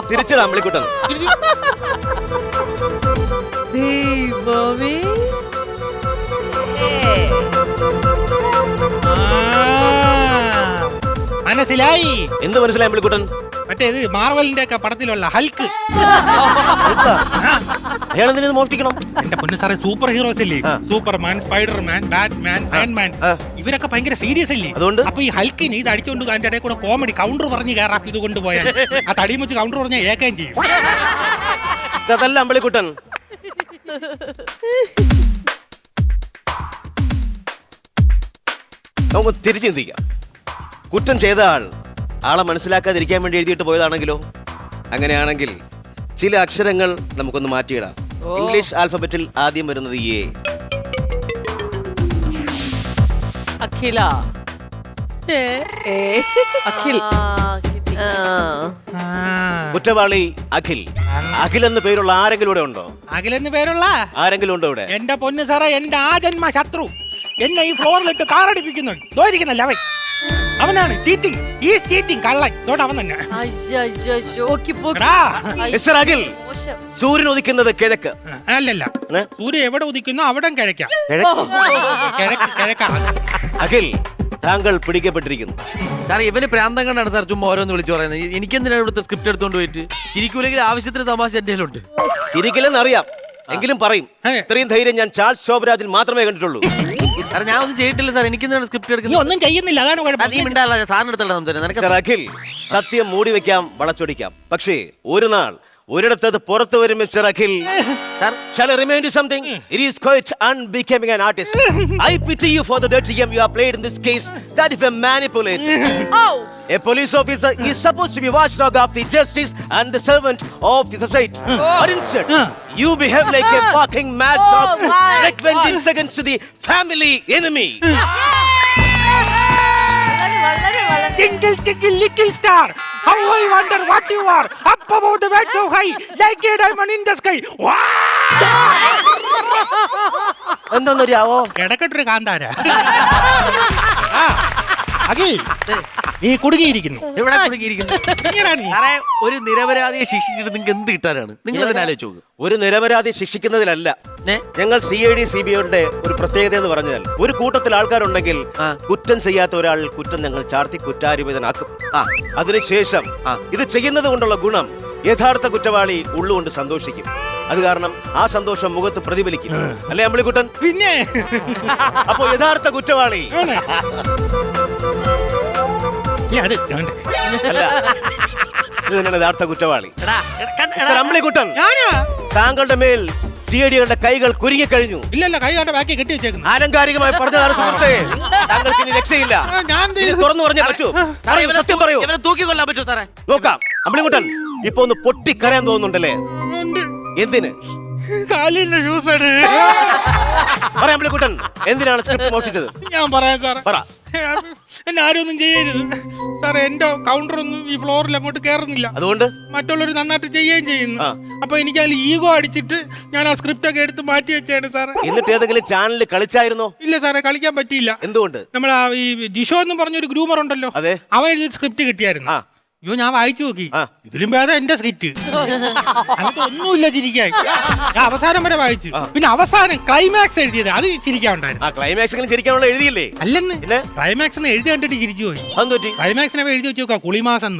തിരിച്ചിടാം അമ്പിളിക്കുട്ടൻ. ദൈവമേ. മനസ്സിലായി. എന്ത് മനസ്സിലായി അമ്പിളിക്കുട്ടൻ? മറ്റേത് മാർവലിന്റെ ഒക്കെ പടത്തിലുള്ള ഹൽക്ക്. അയാളെന്തിനു മോഷ്ടിക്കണം? എന്റെ പൊന്ന് സാറേ, സൂപ്പർ ഹീറോസ് അല്ലേ? സൂപ്പർമാൻ, സ്പൈഡർമാൻ, ബാറ്റ്മാൻ, അയൺമാൻ, ഇവരൊക്കെ ഭയങ്കര സീരിയസ് അല്ലേ? അതുകൊണ്ട് അപ്പൊ ഈ ഹൽക്കിന് ഇത് അടിച്ചോണ്ട് അതിന്റെ ഇടയിൽ കൂടെ കോമഡി കൗണ്ടർ പറഞ്ഞ് കയറാം. ഇത് കൊണ്ടുപോയാൽ ആ തടിയും വെച്ച് കൗണ്ടർ പറഞ്ഞാൽ ഏക്കാൻ ചെയ്യും. അതല്ല അമ്പിളിക്കുട്ടൻ. നമുക്ക് തിരിച്ചു ചിന്തിക്കാം. കുറ്റം ചെയ്ത ആളെ മനസ്സിലാക്കാതിരിക്കാൻ വേണ്ടി എഴുതിയിട്ട് പോയതാണെങ്കിലോ? അങ്ങനെയാണെങ്കിൽ ചില അക്ഷരങ്ങൾ നമുക്കൊന്ന് മാറ്റിയിടാം. ഇംഗ്ലീഷ് ആൽഫബറ്റിൽ ആദ്യം വരുന്നത് എ. അഖില. അഖിൽ. കുറ്റവാളി അഖിൽ. അഖിൽ എന്ന് പേരുള്ള ആരെങ്കിലും ഇവിടെ ഉണ്ടോ? അഖിലെന്ന് പേരുള്ള ആരെങ്കിലും ഉണ്ടോ ഇവിടെ? എന്റെ പൊന്ന് സാറേ, എന്റെ ആജന്മ ശത്രു എന്നെ ഈ ഫ്ലോറിലിട്ട് കാറടിപ്പിക്കുന്നുണ്ട്. അവൻ അവനാണ് ചീറ്റിംഗ്. ഈ ചീറ്റിംഗ് കള്ളൻ. ഇതോടെ അവൻ തന്നെ. മിസ്റ്റർ അഖിൽ, സൂര്യൻ ഉദിക്കുന്നത് കിഴക്ക്. അല്ലല്ല, സൂര്യൻ എവിടെ ഉദിക്കുന്നോ അവിടെ കിഴക്കാം. കിഴക്കാ. അഖിൽ, താങ്കൾ പിടിക്കപ്പെട്ടിരിക്കുന്നു. സാർ ഇവന് പ്രാന്തം കണ്ടാണ് സാർ ചുമ്മാ ഓരോന്ന് വിളിച്ചു പറയുന്നത്. എനിക്കെന്തിനാണ് ഇവിടുത്തെ സ്ക്രിപ്റ്റ് എടുത്തോണ്ട് പോയിട്ട്? ചിരിക്കൂലെങ്കിൽ ആവശ്യത്തിന് തമാശ എന്റെ കയ്യിലുണ്ട്. ചിരിക്കില്ലെന്ന് അറിയാം, എങ്കിലും പറയും. ഇത്രയും ധൈര്യം ഞാൻ ചാൾസ് ശോഭരാജിൽ മാത്രമേ കണ്ടിട്ടുള്ളൂ. സാർ ഞാൻ ഒന്നും ചെയ്തിട്ടില്ല സാർ. എനിക്കെന്തിനാണ് സ്ക്രിപ്റ്റ് നീ എടുക്കുന്നത്? ഒന്നും ചെയ്യുന്നില്ല, അതാണ് കുഴപ്പം. നീ മിണ്ടാല്ല, സാറിന് എടുത്തല്ല സംസാരം. മിസ്റ്റർ അഖിൽ, സത്യം മൂടി വെക്കാം, വളച്ചൊടിക്കാം. പക്ഷേ ഒരു നാൾ ഒരിടത്തത് പുറത്തു വരും. Mister Akhil, shall I remind you something? It is quite unbecoming an artist. I pity you for the dirty game you have played in this case. That is a manipulation. A police officer is supposed to be watchdog of the justice and the servant of the society. But instead, you behave like a fucking mad dog, like 20 seconds to the family enemy. Tinkle, tinkle, little star, how I wonder what you are. Up above the world so high, like a diamond in the sky. എന്താന്നറിയാവോ? കിടക്കട്ടൊരു കാന്താര. അഖിൽ, നീ കുടുങ്ങിയിരിക്കുന്നു. എവിടെ കുടുങ്ങിയിരിക്കുന്നു? സാറേ, ഒരു നിരപരാധിയെ ശിക്ഷിച്ചിട്ട് നിങ്ങൾക്ക് എന്ത് കിട്ടാനാണ്? നിങ്ങൾ അതിനെ ആലോചിച്ചു നോക്ക്. ഒരു നിരപരാധി ശിക്ഷിക്കുന്നതിലല്ല. ഞങ്ങൾ CID CBIയുടെ ഒരു പ്രത്യേകത എന്ന് പറഞ്ഞാൽ, ഒരു കൂട്ടത്തിൽ ആൾക്കാരുണ്ടെങ്കിൽ കുറ്റം ചെയ്യാത്ത ഒരാൾ കുറ്റം ഞങ്ങൾ ചാർത്തി കുറ്റാരോപിതനാക്കും. അതിനുശേഷം ഇത് ചെയ്യുന്നത് കൊണ്ടുള്ള ഗുണം യഥാർത്ഥ കുറ്റവാളി ഉള്ളുകൊണ്ട് സന്തോഷിക്കും. അത് കാരണം ആ സന്തോഷം മുഖത്ത് പ്രതിഫലിക്കും. അല്ലേ അമ്പിളിക്കുട്ടൻ? പിന്നെ അപ്പോ യഥാർത്ഥ കുറ്റവാളി അത് അല്ല, ഇത് തന്നെയാണ് യഥാർത്ഥ കുറ്റവാളി. അമ്പിളിക്കുട്ടൻ, താങ്കളുടെ മേൽ CIDയുടെ കൈകൾ കുരുങ്ങിക്കഴിഞ്ഞു. ഇല്ലല്ല, കൈ കാട്ട ബാക്കി കെട്ടി വെച്ചേക്കുന്നു. ആലങ്കാരികമായി പറഞ്ഞതാണ് സുഹൃത്തേ. താങ്കൾക്ക് ഇനി രക്ഷയില്ല. തുറന്നു പറഞ്ഞേ പറ്റൂ. സത്യം പറയൂ. ഇവനെ തൂക്കിക്കൊല്ലാൻ പറ്റുമോ സാറേ? നോക്കാം. അമ്പിളിക്കുട്ടൻ, ഇപ്പൊ ഒന്ന് പൊട്ടിക്കരയാൻ തോന്നുന്നുണ്ടല്ലേ? എന്തിന് കാലിന്റെ ഷൂസ് ആണ്. പറയാം അമ്പിളിക്കുട്ടൻ, എന്തിനാണ് സ്ക്രിപ്റ്റ് മോഷ്ടിച്ചത്? ഞാൻ പറയാം സാർ, പറ. എന്നെ ആരും ഒന്നും ചെയ്യരുത് സാറേ. എന്റെ കൗണ്ടർ ഒന്നും ഈ ഫ്ലോറിൽ അങ്ങോട്ട് കയറുന്നില്ല. അതുകൊണ്ട് മറ്റുള്ളവർ നന്നായിട്ട് ചെയ്യുകയും ചെയ്യുന്നു. ആ. അപ്പൊ എനിക്ക് അതിൽ ഈഗോ അടിച്ചിട്ട് ഞാൻ ആ സ്ക്രിപ്റ്റ് ഒക്കെ എടുത്ത് മാറ്റി വെച്ചാണ് സാറേ. എന്നിട്ട് ഏതെങ്കിലും ചാനലിൽ കളിച്ചായിരുന്നോ? ഇല്ല സാറേ, കളിക്കാൻ പറ്റിയില്ല. എന്തുകൊണ്ട്? നമ്മൾ ഈ ജിഷോ എന്ന് പറഞ്ഞൊരു ഗ്രൂമർ ഉണ്ടല്ലോ, അതെ. അവൻ എഴുതിയ സ്ക്രിപ്റ്റ് കിട്ടിയായിരുന്നു. ആ. അയ്യോ, ഞാൻ വായിച്ചു നോക്കി, ആ. ഇതിലും ഭേദം എന്റെ സ്ക്രിപ്റ്റ്. അതിനകത്ത് ഒന്നുമില്ല ചിരിക്കാൻ. ഞാൻ അവസാനം വരെ വായിച്ചു. പിന്നെ അവസാനം ക്ലൈമാക്സ് എഴുതിയത് അത് ചിരിക്കാൻ ഉണ്ടായിരുന്നു. ആ ക്ലൈമാക്സിലും ചിരിക്കാനുള്ള എഴുതിയില്ലേ? അല്ലെന്ന്, പിന്നെ? ക്ലൈമാക്സ് എഴുതി കണ്ടിട്ട് ചിരിച്ചു പോയി. അതെന്ത് പറ്റി? ക്ലൈമാക്സിനെ എഴുതി വെച്ച് നോക്കാം, കുളിമാസം.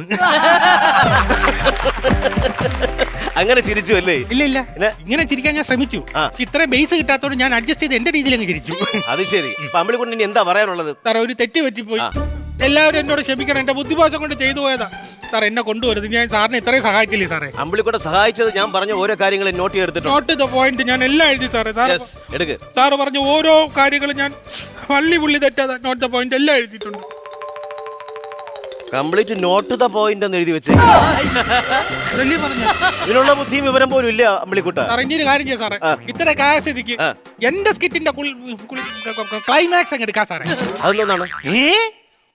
അങ്ങനെ ചിരിച്ചു അല്ലേ? ഇല്ല ഇല്ല, പിന്നെ? ഇങ്ങനെ ചിരിക്കാൻ ഞാൻ ശ്രമിച്ചു. ആ. പക്ഷെ ഇത്രയും ബേസ് കിട്ടാത്തോണ്ട് ഞാൻ അഡ്ജസ്റ്റ് ചെയ്ത് എന്റെ രീതിയിൽ അങ്ങ് ചിരിച്ചു. അത് ശരി. അപ്പൊ അമ്പിളിക്കുട്ടൻ ഇനി എന്താ പറയാനുള്ളത്? സാറേ, ഒരു തെറ്റ് പറ്റിപ്പോയി. ആ. എല്ലാവരും എന്നോട് ക്ഷമിക്കണം, എന്റെ ബുദ്ധിമോശം കൊണ്ട് ചെയ്തു പോയതാ. സാർ എന്നെ കൊണ്ടുവരുത്, ഞാൻ സാറിനെ ഇത്രയും സഹായിച്ചില്ലേ സാറേ. അമ്പിളിക്കുട്ടൻ സഹായിച്ചത് ഞാൻ പറഞ്ഞ ഓരോ കാര്യങ്ങളും നോട്ട് ചെയ്തെടുത്തിട്ടുണ്ട്. നോട്ട് ദ പോയിന്റ് ഞാൻ എല്ലാം എഴുതി സാറേ. സാർ Yes, എടുക്ക്. സാറ് പറഞ്ഞ ഓരോ കാര്യങ്ങളും ഞാൻ പുള്ളി തെറ്റാതെ നോട്ട് ദ പോയിന്റ് എല്ലാം എഴുതിയിട്ടുണ്ട്. കംപ്ലീറ്റ് നോട്ട് ദ പോയിന്റ് എന്ന് എഴുതി വെച്ചേ. അതല്ലേ പറഞ്ഞ ഇതിനുള്ള ബുദ്ധിയും വിവരം പോലും ഇല്ല അമ്പിളിക്കുട്ട. സാർ, ഇനി ഒരു കാര്യം ചെയ്യാം സാറേ. ഇത്ര കാശിക്ക് എന്റെ സ്കിറ്റിന്റെ ക്ലൈമാക്സ് അങ്ങ് എടുക്കാം സാറേ. അതെന്താണ്?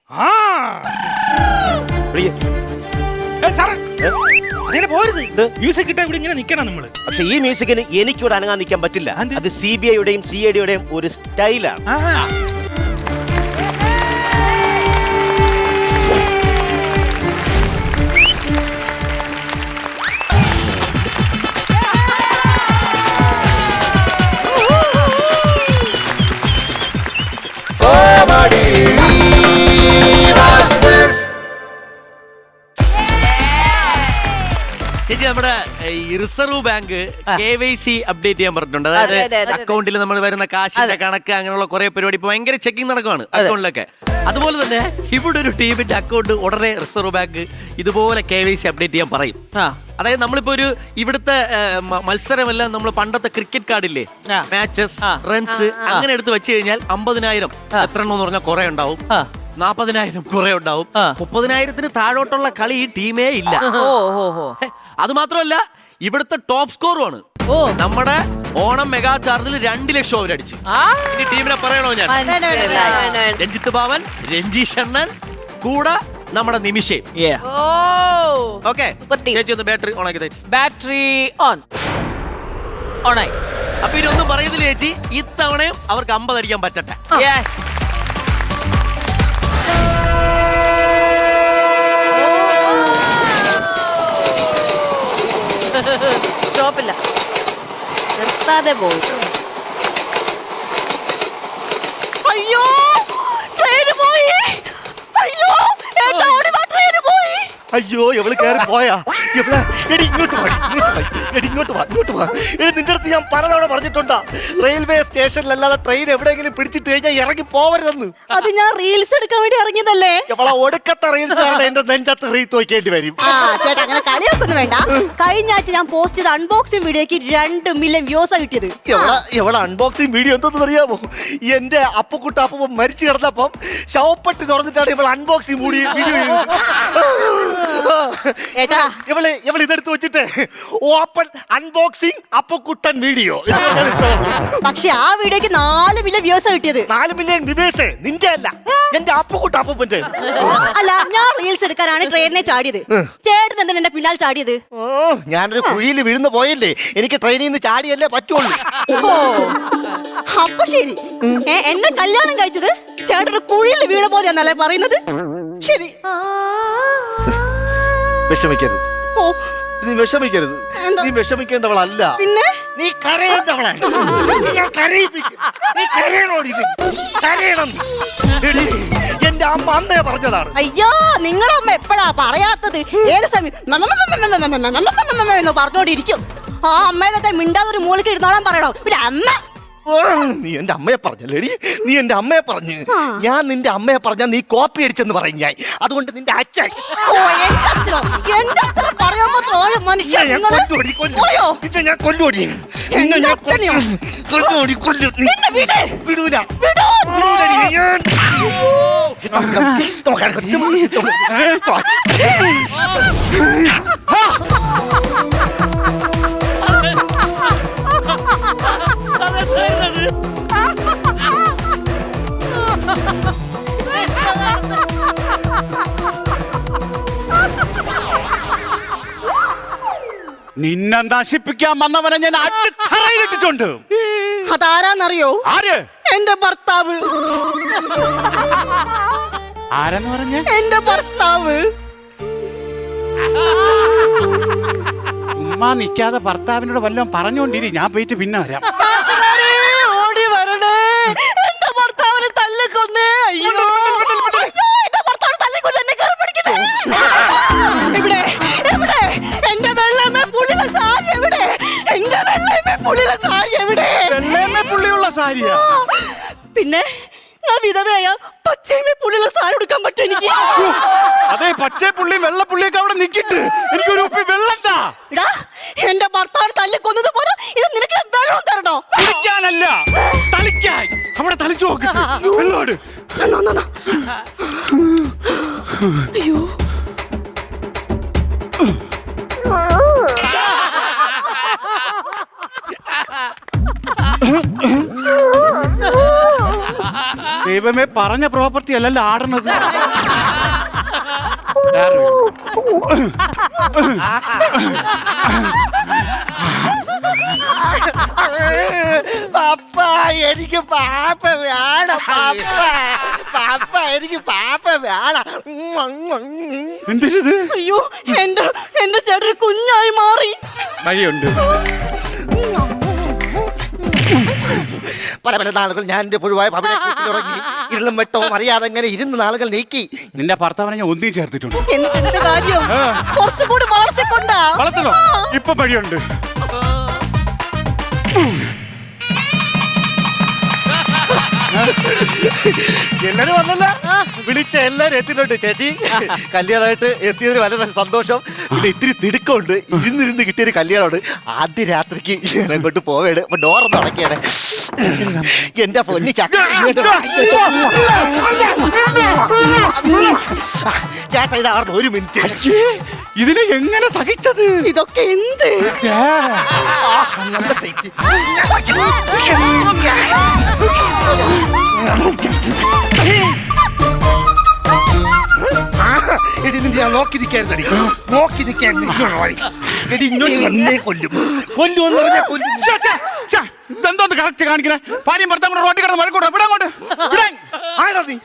ആ സാറേ, അങ്ങനെ പോരുത്. മ്യൂസിക് കിട്ടാൻ ഇവിടെ ഇങ്ങനെ നിക്കണം നമ്മള്. പക്ഷെ ഈ മ്യൂസിക്കിന് എനിക്കിവിടെ അനങ്ങാൻ നിൽക്കാൻ പറ്റില്ല. അതെന്ത്? അത് CBI-യുടെയും CID-യുടെയും ഒരു സ്റ്റൈലാണ്. ചേച്ചി, നമ്മുടെ ഈ റിസർവ് ബാങ്ക് KYC അപ്ഡേറ്റ് ചെയ്യാൻ പറഞ്ഞിട്ടുണ്ട്. അതായത് അക്കൗണ്ടിൽ നമ്മൾ വരുന്ന കാശിന്റെ കണക്ക് അങ്ങനെയുള്ള കുറെ പരിപാടി ഇപ്പൊ ഭയങ്കര ചെക്കിംഗ് നടക്കുവാണ് അക്കൗണ്ടിലൊക്കെ. അതുപോലെ തന്നെ ഇവിടെ ഒരു ടീമിന്റെ അക്കൗണ്ട് ഉടനെ റിസർവ് ബാങ്ക് ഇതുപോലെ KYC അപ്ഡേറ്റ് ചെയ്യാൻ പറയും. അതായത് നമ്മളിപ്പോ ഒരു ഇവിടുത്തെ മത്സരമെല്ലാം നമ്മൾ പണ്ടത്തെ ക്രിക്കറ്റ് കാർഡില്ലേ, മാച്ചസ്, റൺസ് അങ്ങനെ എടുത്ത് വെച്ച് കഴിഞ്ഞാൽ 50,000 എത്ര എന്ന് പറഞ്ഞാൽ കുറെ ഉണ്ടാവും, 40,000 കുറെ ഉണ്ടാവും, 30,000-ന് താഴോട്ടുള്ള കളി ഈ ടീമേ ഇല്ല. അത് മാത്രമല്ല, ഇവിടുത്തെ ടോപ്പ് സ്കോറുമാണ്. നമ്മുടെ ഓണം മെഗാ ചാർജിൽ 2 ലക്ഷം അവരടിച്ച്. ഈ ടീമിനെ പറയണോ ഞാൻ? രഞ്ജിത്ത് ബാവൻ, രഞ്ജീഷ് അണ്ണൻ, കൂടെ നമ്മുടെ നിമിഷയും. ഓക്കെ ചേച്ചി, ഒന്ന് ബാറ്ററി ഓൺ ആക്കി തേച്ചി. ബാറ്ററി ഓൺ ഓണായി. അപ്പൊ ഇതൊന്നും പറയുന്നില്ല ചേച്ചി, ഇത്തവണയും അവർക്ക് 50 അടിക്കാൻ പറ്റട്ടെ. യെസ്. സ്റ്റോപ്പില്ല, നിർത്താതെ പോയി. അയ്യോ, ട്രെയിന് പോയി. അയ്യോ, ഏട്ടാ, ഓടി വാ, ട്രെയിന് പോയി. അയ്യോ, എവള് കയറി പോയാ? എടി ഇങ്ങോട്ട് വാ, എടി ഇങ്ങോട്ട് വാ, ഇങ്ങോട്ട് വാ. എടി, നിന്റെ അടുത്ത് ഞാൻ പലതവണ പറഞ്ഞിട്ടുണ്ടാ, റെയിൽവേ സ്റ്റേഷനിലല്ലാതെ ട്രെയിൻ എവിടെയെങ്കിലും പിടിച്ചിട്ട് കഴിഞ്ഞാൽ ഇറങ്ങി പോവരുതെന്ന്. അത് ഞാൻ റീൽസ് എടുക്കാൻ വേണ്ടി ഇറങ്ങിയതല്ലേ. എവളെ ഒടുക്കത്തെ റീൽസ് എന്റെ നെഞ്ചത്ത് റീത്ത് നോക്കേണ്ടി വരും. ആ ചേട്ടാ, അങ്ങനെ കളിയൊന്നും വേണ്ട. കഴിഞ്ഞ ആഴ്ച ഞാൻ പോസ്റ്റ് ചെയ്ത അൺബോക്സിംഗ് വീഡിയോക്ക് 2 മില്യൺ വ്യൂസാ കിട്ടിയത്. എവളെ അൺബോക്സിംഗ് വീഡിയോ എന്തെന്ന് അറിയാമോ? എന്റെ അപ്പുക്കുട്ടപ്പ മരിച്ചു കിടന്നപ്പം ശവപ്പെട്ടി തുറന്നിട്ടാണ് ഇവൾ അൺബോക്സിംഗ് വീഡിയോ ഇവള് ഇതെടുത്ത് വെച്ചിട്ട് ഓപ്പൺ അൺബോക്സിംഗ് അപ്പുക്കുട്ടൻ വീഡിയോ. പക്ഷെ ആ വീഡിയോക്ക് 4 മില്യൺ വ്യൂസാ കിട്ടിയത്. 4 മില്യൺ വ്യൂവേഴ്സ് നിന്റെ അല്ല, എന്റെ അപ്പുക്കുട്ടപ്പന്റെ. അല്ല, ഞാൻ റീൽസ് എടുക്കാനാണ് ട്രെയിനിനെ ചാടിയത്. ചേട്ടൻ എന്തിനാ എന്റെ പിന്നാലെ ചാടിയത്? ഞാനൊരു കുഴിയിൽ വീഴുന്ന പോയല്ലേ, എനിക്ക് ട്രെയിനിൽ നിന്ന് ചാടിയല്ലേ പറ്റുള്ളൂ. അപ്പൊ ശരി, എന്നെ കല്യാണം കഴിച്ചത് ചേട്ടന്റെ കുഴിയിൽ വീണ പോലെയാണല്ലേ പറയുന്നത്? ശരി, വിഷമിക്കരുത്, ഓ നീ വിഷമിക്കരുത്. നീ വിഷമിക്കേണ്ടവളല്ല, പിന്നെ നീ കരയേണ്ടവളാണ്. ഞാൻ കരയിപ്പിക്കും, നീ കരയണോടി, കരയണം. എടി, എന്റെ അമ്മ അന്നേ പറഞ്ഞതാണ്. അയ്യോ, നിങ്ങളമ്മ എപ്പോഴാ പറയാത്തത്? ഏത് സമയം എന്ന് പറഞ്ഞോണ്ടിരിക്കും. ആ അമ്മേനെ മിണ്ടാതൊരു മൂളിക്ക് ഇരുന്നോളാൻ പറയണോ? പിന്നെ അമ്മ നീ എന്റെ അമ്മയെ പറഞ്ഞല്ലേടി, നീ എന്റെ അമ്മയെ പറഞ്ഞു. ഞാൻ നിന്റെ അമ്മയെ പറഞ്ഞാ നീ കോപ്പി അടിച്ചെന്ന് പറയും ഞാൻ. അതുകൊണ്ട് നിന്റെ അച്ഛൻ പറയാൻ മാത്രം ഓരോ മനുഷ്യൻ ഞാൻ കൊല്ലുപടി, ഞാൻ കൊല്ലുപടി, വിടൂല. നിന്നെ നശിപ്പിക്കാൻ വന്നവനെ ഞാൻ അടിത്തറയിലിട്ടിട്ടുണ്ട്. അതാരാന്നറിയോ? ആര്? എന്റെ ഭർത്താവ്. ആരെന്ന് പറഞ്ഞ? എന്റെ ഭർത്താവ്. ഉമ്മ നിക്കാതെ ഭർത്താവിനോട് വല്ലതും പറഞ്ഞോണ്ടിരി, ഞാൻ പോയിട്ട് പിന്നെ വരാം. നാട്ടുകാരെ, ഓടി വരണേ, എന്റെ ഭർത്താവിനെ തല്ലിക്കൊന്നേ. അയ്യോ അയ്യോ, എന്റെ ഭർത്താവിനെ തല്ലിക്കൊന്ന് എന്നെ കയറി പിടിക്കണേ. എവിടെ എവിടെ എന്റെ വെള്ളമേ പുള്ളിയുടെ സാരി എവിടെ? എന്റെ വെള്ളമേ പുള്ളിയുടെ സാരി എവിടെ? വെള്ളയമ്മേ പുള്ളിയുള്ള സാരിയാ? പിന്നെ ഞാൻ വിധവയായ പച്ചയമേ പുള്ളിയുള്ള സാരി എടുക്കാൻ പറ്റും എനിക്ക്? അതെ, പച്ചേ പുള്ളി വെള്ളപ്പുള്ളിയൊക്കെ അവിടെ നിക്കിട്ട് എനിക്കൊരു ഉപ്പി വെള്ളണ്ടാ. എടാ, എന്റെ ഭർത്താവിനെ തല്ലിക്കൊന്നത് പോലെ ഇത് നിനക്ക് വെള്ളം തരണോ? കുടിക്കാനല്ല, തളിക്കാൻ. അവിടെ തളിച്ചു നോക്കിട്ട് വെള്ളോട്. അയ്യോ, ദൈവമേ, പറഞ്ഞ പ്രോപ്പർട്ടി അല്ലല്ലോ ആടണത്. പപ്പ എനിക്ക് പാപ്പ വേണം. പപ്പ എനിക്ക് പാപ്പ വേണം. എന്തിനത്? അയ്യോ, എന്റെ ചേട്ടൻ കുഞ്ഞായി മാറി. വഴിയുണ്ട്. പല പല നാളുകൾ ഞാൻ എന്റെ പുഴുവായ ഉറങ്ങി ഇരുളും വെട്ടവും അറിയാതെ അങ്ങനെ ഇരുന്ന് നാളുകൾ നീക്കി. നിന്റെ ഭർത്താവിനെ ഞാൻ ഒന്നും ചേർത്തിട്ടുണ്ട്. എന്ത് കാര്യം? കുറച്ചുകൂടി വളർത്തിക്കൊണ്ടാ. വളർത്തണോ? ഇപ്പൊ വഴിയുണ്ട്. എല്ലാരും വന്നല്ല, വിളിച്ച എല്ലാരും എത്തിയിട്ടുണ്ട്. ചേച്ചി, കല്യാണമായിട്ട് എത്തിയതിന് വളരെ സന്തോഷം. പിന്നെ ഇത്തിരി തിടുക്കമുണ്ട്. ഇരുന്നിരുന്ന് കിട്ടിയൊരു കല്യാണമാണ്. ആദ്യ രാത്രിക്ക് ഞാൻ അങ്ങോട്ട് പോവേണ്. അപ്പൊ ഡോറൊന്ന് അടക്കിയാണ്. എന്റെ പൊന്നി ചക്ക, ചേട്ടാ ഇതാർന്നു. ഒരു മിനിറ്റ്. ഇതിനെ എങ്ങനെ സഹിച്ചത്? ഇതൊക്കെ എന്ത്? നല്ല സൈറ്റ്. എടി നിന്റെ ഞാൻ നോക്കിയിരിക്കായിരുന്നടി. എടി ഇങ്ങോട്ട് വന്നേ കൊല്ലും. കൊല്ലുമെന്ന് പറഞ്ഞാൽ കൊല്ലും. ഇതെന്തോന്ന് കറക്റ്റ് കാണിക്കണേ? ഭാര്യയും ഭർത്താവും റോട്ടി കിടന്ന് മഴക്കൂടെ ഇവിടെ അങ്ങോട്ട്. ആരാ നീ?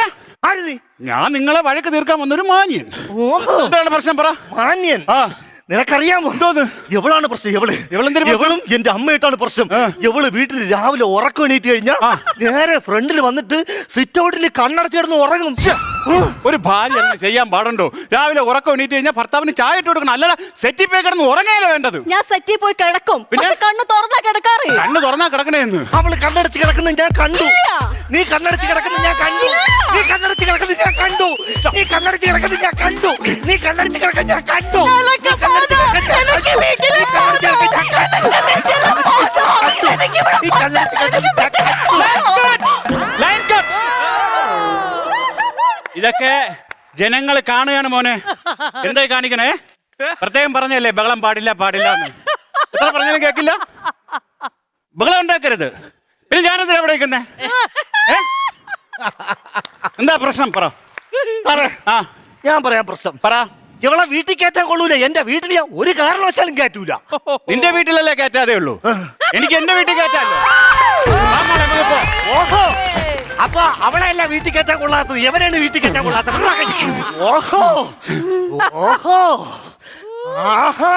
ഏ? ആര് നീ? ഞാൻ നിങ്ങളെ വഴക്ക് തീർക്കാൻ വന്നൊരു മാന്യൻ. ഓഹോ, എന്താണ് പ്രശ്നം പറ. മാന്യൻ. ആ, നിനക്കറിയാമോ എന്തോന്ന്? എവളാണ് പ്രശ്നം? എവളും എന്റെ അമ്മയായിട്ടാണ് പ്രശ്നം. എവള് വീട്ടിൽ രാവിലെ ഉറക്കം എണീറ്റ് കഴിഞ്ഞാൽ നേരെ ഫ്രണ്ടിൽ വന്നിട്ട് സിറ്റ് ഔട്ടിൽ കണ്ണടച്ചിടന്ന് ഉറങ്ങും. ഒരു ഭാര്യ അങ്ങനെ ചെയ്യാൻ പാടുണ്ടോ? രാവിലെ ഉറക്കം എണീറ്റ് കഴിഞ്ഞാൽ ഭർത്താവിന് ചായ ഇട്ട് കൊടുക്കണം, അല്ലാതെ സെറ്റി പോയി കിടന്ന് ഉറങ്ങാനോ വേണ്ടത്. ഞാൻ സെറ്റിൽ പോയി കിടക്കും, പിന്നെ കണ്ണ് തുറന്നാ കിടക്കാറ്. കണ്ണ് തുറന്നാ കിടക്കണേന്ന്. അവള് കണ്ണടച്ച് കിടക്കുന്ന ഞാൻ കണ്ടു. നീ കണ്ണടച്ച് കിടക്കുന്ന ഞാൻ കണ്ടു. നീ കണ്ണടച്ച് കിടക്കുന്ന ഞാൻ കണ്ടു. നീ കണ്ണടച്ച് കിടക്കുന്ന ഞാൻ കണ്ടു. നീ കണ്ണടച്ച് കിടക്കുന്ന ഞാൻ കണ്ടു. ഇതൊക്കെ ജനങ്ങൾ കാണുകയാണ് മോനെ. എന്തായി കാണിക്കണേ? പ്രത്യേകം പറഞ്ഞല്ലേ ബഹളം പാടില്ല പാടില്ല എന്ന്. എത്ര പറഞ്ഞാലും കേക്കില്ല. ബഹളം ഉണ്ടാക്കരുത്. പിന്നെ ഞാനെന്തിനാ എവിടെ ഇരിക്കുന്നേ? എന്താ പ്രശ്നം പറ. ആ, ഞാൻ പറയാം പ്രശ്നം. പറ. ഇവളെ വീട്ടിൽ കയറ്റാൻ കൊള്ളൂല. എന്റെ വീട്ടിൽ ഞാൻ ഒരു കാരണവശാലും കയറ്റൂല. നിന്റെ വീട്ടിലല്ലേ കയറ്റാതേ ഉള്ളൂ. എനിക്ക് എന്റെ വീട്ടിൽ കയറ്റാല്ലോ. ഓഹോ, അപ്പൊ അവളെയല്ല വീട്ടിൽ കയറ്റാൻ കൊള്ളാത്തത്, എവനാണ് വീട്ടിൽ കയറ്റാൻ കൊള്ളാത്തത്. ഓഹോ ഓഹോ, ആഹാ,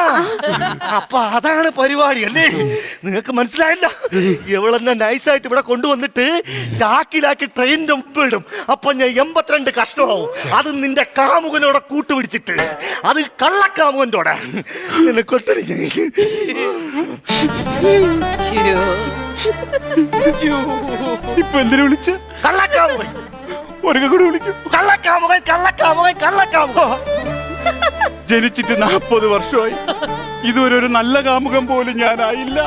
അപ്പൊ അതാണ് പരിപാടി അല്ലേ? നിങ്ങൾക്ക് മനസ്സിലായില്ല. ഇവളെന്നെ നൈസായിട്ട് ഇവിടെ കൊണ്ടുവന്നിട്ട് ചാക്കിലാക്കി ട്രെയിനിന്റെ മുമ്പ് ഇടും. അപ്പൊ ഞാൻ 82 കഷ്ടമാവും. അത് നിന്റെ കാമുകനോടെ കൂട്ടുപിടിച്ചിട്ട്, അത് കള്ളക്കാമുകനോടെ നിന്നെ കൊട്ടടി. ഇപ്പൊ എന്തിനു വിളിച്ച? കള്ളക്കാമുകൻ. ഒരിക്കൽ കൂടി വിളിക്കും. കള്ളക്കാമുകൻ, കള്ളക്കാമുകൻ, കള്ളക്കാമുകൻ. ജനിച്ചിട്ട് 40 വർഷമായി. ഇതുവരെ ഒരു നല്ല കാമുകൻ പോലും ഞാനായില്ല.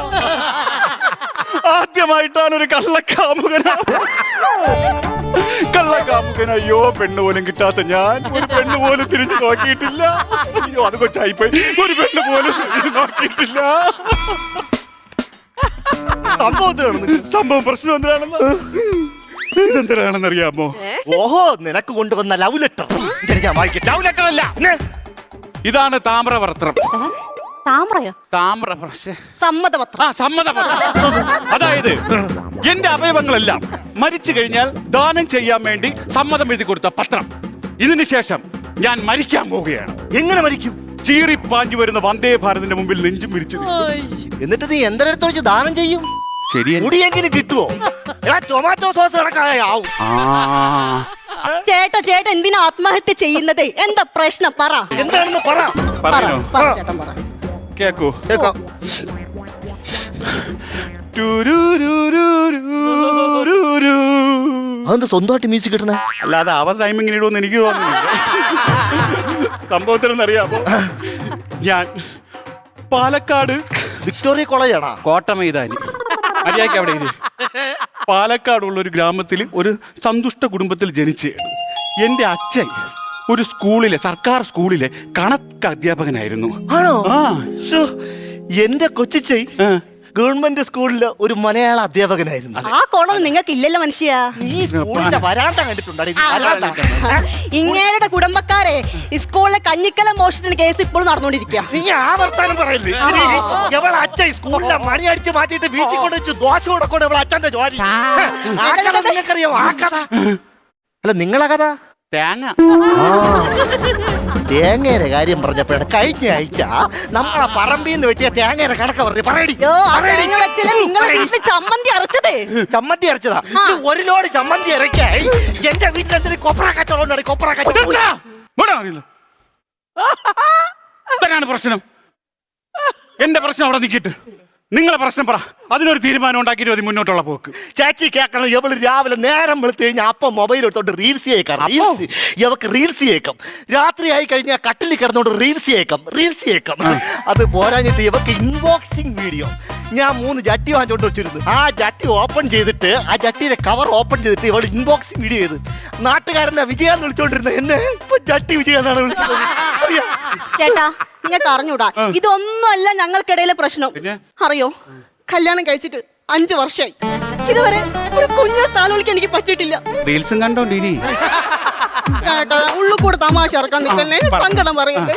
ആദ്യമായിട്ടാണ് ഒരു കള്ളക്കാമുകൻ. അയ്യോ, പെണ്ണ് പോലും കിട്ടാത്ത ഞാൻ ഒരു പെണ്ണ് പോലും തിരിഞ്ഞു നോക്കിയിട്ടില്ല. അയ്യോ, അത് കൊച്ചായിപ്പോയി. ഒരു പെണ്ണ് പോലും തിരിഞ്ഞു നോക്കിയിട്ടില്ല. സംഭവം പ്രശ്നം എന്തിനാണെന്ന് ഇതെന്തിനാണെന്ന് അറിയാമോ? ഓഹോ, നിനക്ക് കൊണ്ടുവന്ന ലവ് ലെറ്റർ ഞാൻ വായിക്കട്ടെ. ലവ് ലെറ്റർ അല്ല, ഇതാണ് താമ്രപത്രം. താമറയോ? സമ്മതപത്രം. സമ്മതപത്രം. അതായത് എന്റെ അവയവങ്ങളെല്ലാം മരിച്ചു കഴിഞ്ഞാൽ ദാനം ചെയ്യാൻ വേണ്ടി സമ്മതം എഴുതി കൊടുത്ത പത്രം. ഇതിനുശേഷം ഞാൻ മരിക്കാൻ പോവുകയാണ്. എങ്ങനെ മരിക്കും? ചീറിപ്പാഞ്ഞു വരുന്ന വന്ദേ ഭാരതിന്റെ മുമ്പിൽ നെഞ്ചും വിരിച്ചു നിൽക്കും. എന്നിട്ട് നീ എന്തെടുത്ത് വെച്ച് ദാനം ചെയ്യും? ശരി. മുടിയെങ്കിലും കിട്ടുവോ? ടൊമാറ്റോ സോസ് കണക്കാവും. ചേട്ടാ എന്തിനാ ആത്മഹത്യ ചെയ്യുന്നത്? എന്താ പ്രശ്നം? പറ. എന്താണെന്ന് പറ. പറഞ്ഞോ? ചേട്ടൻ പറ. കേക്കൂ. കേൾക്കാം. അതെന്താ സ്വന്തമായിട്ട് മ്യൂസിക് കിട്ടണേ? അല്ലാതെ അവർ ടൈമിങ്ങിന് ഇടുമെന്ന് എനിക്ക് തോന്നുന്നില്ല. സംഭവത്തിനെന്നറിയാമോ? ഞാൻ പാലക്കാട് വിക്ടോറിയ കോളേജാണോ? കോട്ട മൈതാനി മര്യാദയ്ക്ക് അവിടെ ഇത് പാലക്കാടുള്ള ഒരു ഗ്രാമത്തിൽ ഒരു സന്തുഷ്ട കുടുംബത്തിൽ ജനിച്ച് എൻ്റെ അച്ഛൻ ഒരു സ്കൂളിലെ സർക്കാർ സ്കൂളിലെ കണക്ക് അധ്യാപകനായിരുന്നു. ആണോ? ആ. ശ്ശോ, എന്റെ കൊച്ചിച്ചൈ ഗവൺമെന്റ് സ്കൂളില് ഒരു മലയാള അധ്യാപകനായിരുന്നു. ആ കോണം നിങ്ങൾക്ക് ഇല്ലല്ലോ മനുഷ്യ. ഈ സ്കൂളിന്റെ വരാന്ത കണ്ടിട്ടുണ്ടോ? ഇങ്ങേരുടെ കുടുംബക്കാരെ സ്കൂളിലെ കഞ്ഞിക്കല മോഷണത്തിന് കേസ് ഇപ്പോഴും നടന്നുകൊണ്ടിരിക്കുക. നീ ആ വർത്താനം പറയില്ലേ? എവളെ അച്ഛൻ സ്കൂളിലെ മണി അടിച്ച് മാറ്റിയിട്ട് വീട്ടിൽ കൊണ്ട് വെച്ച് ദോശ കൊടുക്കൊണ്ട് എവളെ അച്ഛൻ്റെ ജോലി. നിങ്ങൾക്കറിയാം ആ കഥ? അല്ല, നിങ്ങളെ കഥ തേങ്ങ. തേങ്ങയുടെ കാര്യം പറഞ്ഞപ്പോഴാണ് കഴിഞ്ഞ ആഴ്ച നമ്മളെ പറമ്പിൽ നിന്ന് വെട്ടിയ തേങ്ങയുടെ കണക്ക് പറഞ്ഞു. പറയടി. നിങ്ങളെ വീട്ടില് ചമ്മന്തി അരച്ചതേ. ചമ്മന്തി അരച്ചതാ? ഒരു ലോഡ് ചമ്മന്തി ഇറക്കായി എന്റെ വീട്ടിൽ എന്തെങ്കിലും കൊപ്ര കച്ചവടം. കൊപ്ര കച്ചവടം ഇതാണ് പ്രശ്നം. എന്റെ പ്രശ്നം അവിടെ നിൽക്കിട്ട് നിങ്ങളെ പ്രശ്നം പറ. അതിനൊരു തീരുമാനം ഉണ്ടാക്കിയിട്ട് മതി മുന്നോട്ടുള്ള പോക്ക്. ചേച്ചി കേൾക്കണം. എവള് രാവിലെ നേരം വെളുത്ത് കഴിഞ്ഞാൽ അപ്പം മൊബൈൽ എടുത്തോണ്ട് റീൽസ് കേൾക്കാം. ഇവക്ക് റീൽസ് കേൾക്കാം. രാത്രി ആയി കഴിഞ്ഞാൽ കട്ടിലിൽ കിടന്നോണ്ട് റീൽസ് കേൾക്കാം. അത് പോരാഞ്ഞിട്ട് ഇവക്ക് ഇൻബോക്സിംഗ് വീഡിയോ. ഞാൻ 3 ജട്ടി വാങ്ങിച്ചോണ്ട് വെച്ചിരുന്നു. ആ ജട്ടി ഓപ്പൺ ചെയ്തിട്ട് ആ ജട്ടിയുടെ കവർ ഓപ്പൺ ചെയ്തിട്ട് ഇവള് ഇൻബോക്സിംഗ് വീഡിയോ ചെയ്ത് നാട്ടുകാരനെ വിജയാന്ന് വിളിച്ചോണ്ടിരുന്നത്. എന്നെ ഇപ്പൊ ജട്ടി വിജയാന്നാണ് വിളിച്ചത്. ചേട്ടാ നിങ്ങൾക്ക് അറിഞ്ഞൂടാ, ഇതൊന്നും അല്ല ഞങ്ങൾക്കിടയിലെ പ്രശ്നം. അറിയോ, കല്യാണം കഴിച്ചിട്ട് 5 വർഷമായി. ഇതുവരെ ഒരു കുഞ്ഞിനെ താലോലിക്കാൻ എനിക്ക് പറ്റിയിട്ടില്ല. റീൽസും കണ്ടോണ്ടിരി. ചേട്ടാ ഉള്ളു കൂടെ തമാശ ഇറക്കാൻ നിൽക്കന്നെ. സങ്കടം പറയുന്നത്.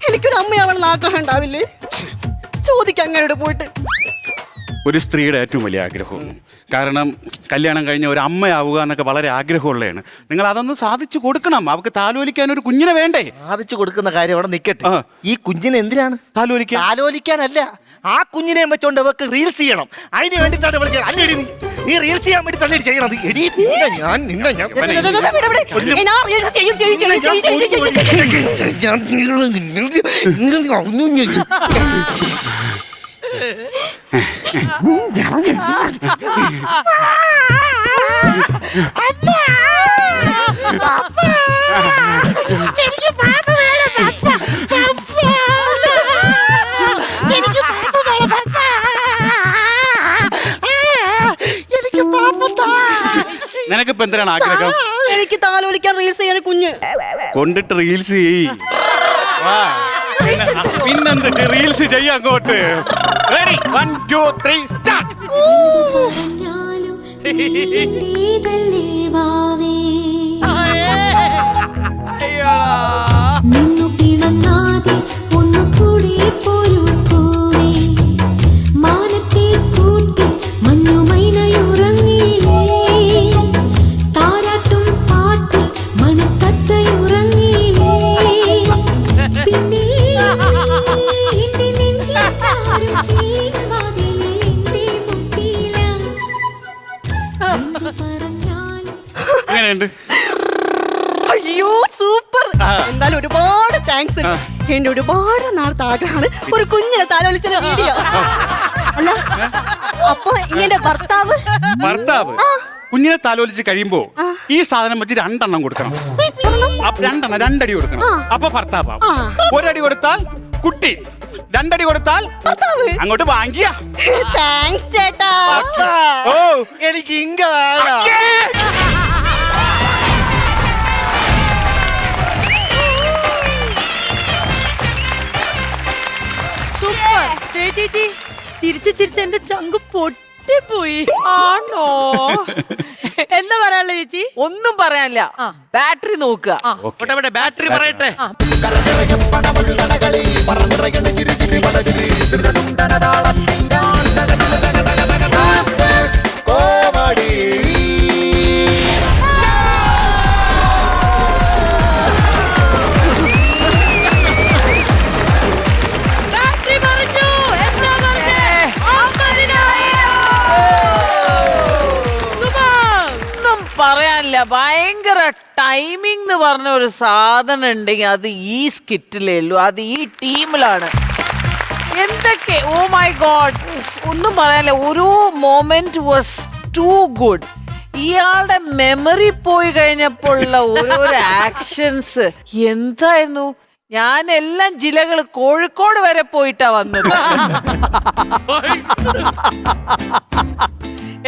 എനിക്കൊരു അമ്മയാവണമെന്ന് ആഗ്രഹം ഉണ്ടാവില്ലേ? ചോദിക്കാം അങ്ങനോട് പോയിട്ട്. ഒരു സ്ത്രീയുടെ ഏറ്റവും വലിയ ആഗ്രഹമാണ്. കാരണം കല്യാണം കഴിഞ്ഞ ഒരു അമ്മയാവുക എന്നൊക്കെ വളരെ ആഗ്രഹമുള്ളതാണ്. നിങ്ങൾ അതൊന്ന് സാധിച്ചു കൊടുക്കണം. അവർക്ക് താലോലിക്കാൻ ഒരു കുഞ്ഞിനെ വേണ്ടേ? സാധിച്ചു കൊടുക്കുന്ന കാര്യം അവിടെ നിൽക്കട്ടെ. ഈ കുഞ്ഞിനെ എന്തിനാണ് താലോലിക്കാനല്ല, ആ കുഞ്ഞിനെ വെച്ചോണ്ട് അവർക്ക് റീൽസ് ചെയ്യണം. അതിന് വേണ്ടിട്ടാണ് അല്ലടി നീ റീൽസ് ചെയ്യാൻ വേണ്ടി തന്നെ ചെയ്യണം. നിനക്കിപ്പോ എന്തിനാണ് ആഗ്രഹം? എനിക്ക് താലോലിക്കാൻ റീൽസ് ചെയ്യാൻ കുഞ്ഞ് കൊണ്ടിട്ട് റീൽസ് ചെയ്യ്. പിന്നെന്തൊക്കെ റീൽസ് ചെയ്യാം അങ്ങോട്ട്. Ready 1 2 3 start. നിന്നു പിണങ്ങാതെ ഒന്നു കൂടി പോരും പൂവേ, മാനത്തെ കൂട്ടി മഞ്ഞുമൈനയുറങ്ങിയില്ലേ, താരാട്ടും പാട്ടിൽ മണത്തത്തയുറങ്ങിയില്ലേ, പിന്നെ എന്റെ നെഞ്ചിൽ ചാരും ചീവാതിലിൽ എന്റെ മുട്ടിയില എന്തു പറഞ്ഞാലും. എങ്ങനെയുണ്ട്? അയ്യോ സൂപ്പർ. എന്തായാലും ഒരുപാട് താങ്ക്സ്. എന്റെ ഒരുപാട് നാളത്തെ ആഗ്രഹമാണ് ഒരു കുഞ്ഞിനെ താലോലിച്ച വീഡിയോ. അല്ല അപ്പൊ ഇങ്ങനെ ഭർത്താവ് കുഞ്ഞിനെ താലോലിച്ച് കഴിയുമ്പോ ഈ സാധനം വെച്ച് 2 എണ്ണം കൊടുക്കണം. 2 അടി കൊടുക്കണം. അപ്പൊ ഭർത്താവ്. 1 അടി കൊടുത്താൽ കുട്ടി, 2 അടി കൊടുത്താൽ ഭർത്താവ്. അങ്ങോട്ട് വാങ്ങിയ. താങ്ക്സ് ചേട്ടാ. ഓ എനിക്ക് ഇങ്ക സൂപ്പർ. ചേച്ചി ചിരിച്ച് എന്റെ ചങ്ക് പൊട്ടിപ്പോയി. ആണോ? എന്താ പറയാനുള്ള ചേച്ചി? ഒന്നും പറയാനില്ല. ബാറ്ററി നോക്കുക. ബാറ്ററി പറയട്ടെ. ഇല്ല ഭയങ്കര ടൈമിംഗ് എന്ന് പറഞ്ഞ ഒരു സാധനം ഉണ്ടെങ്കിൽ അത് ഈ സ്കിറ്റിലേ ഉള്ളൂ, അത് ഈ ടീമിലാണ്. എന്തൊക്കെ ഓ മൈ ഗോഡ്, ഒന്നും പറയാനില്ല. ഓരോ മൊമെന്റ് വാസ് ടു ഗുഡ്. ഇയാളുടെ മെമ്മറി പോയി കഴിഞ്ഞപ്പോൾ ഉള്ള ഓരോരോ ആക്ഷൻസ് എന്തായിരുന്നു. ഞാൻ എല്ലാം ജില്ലകൾ കോഴിക്കോട് വരെ പോയിട്ടാ വന്നത്.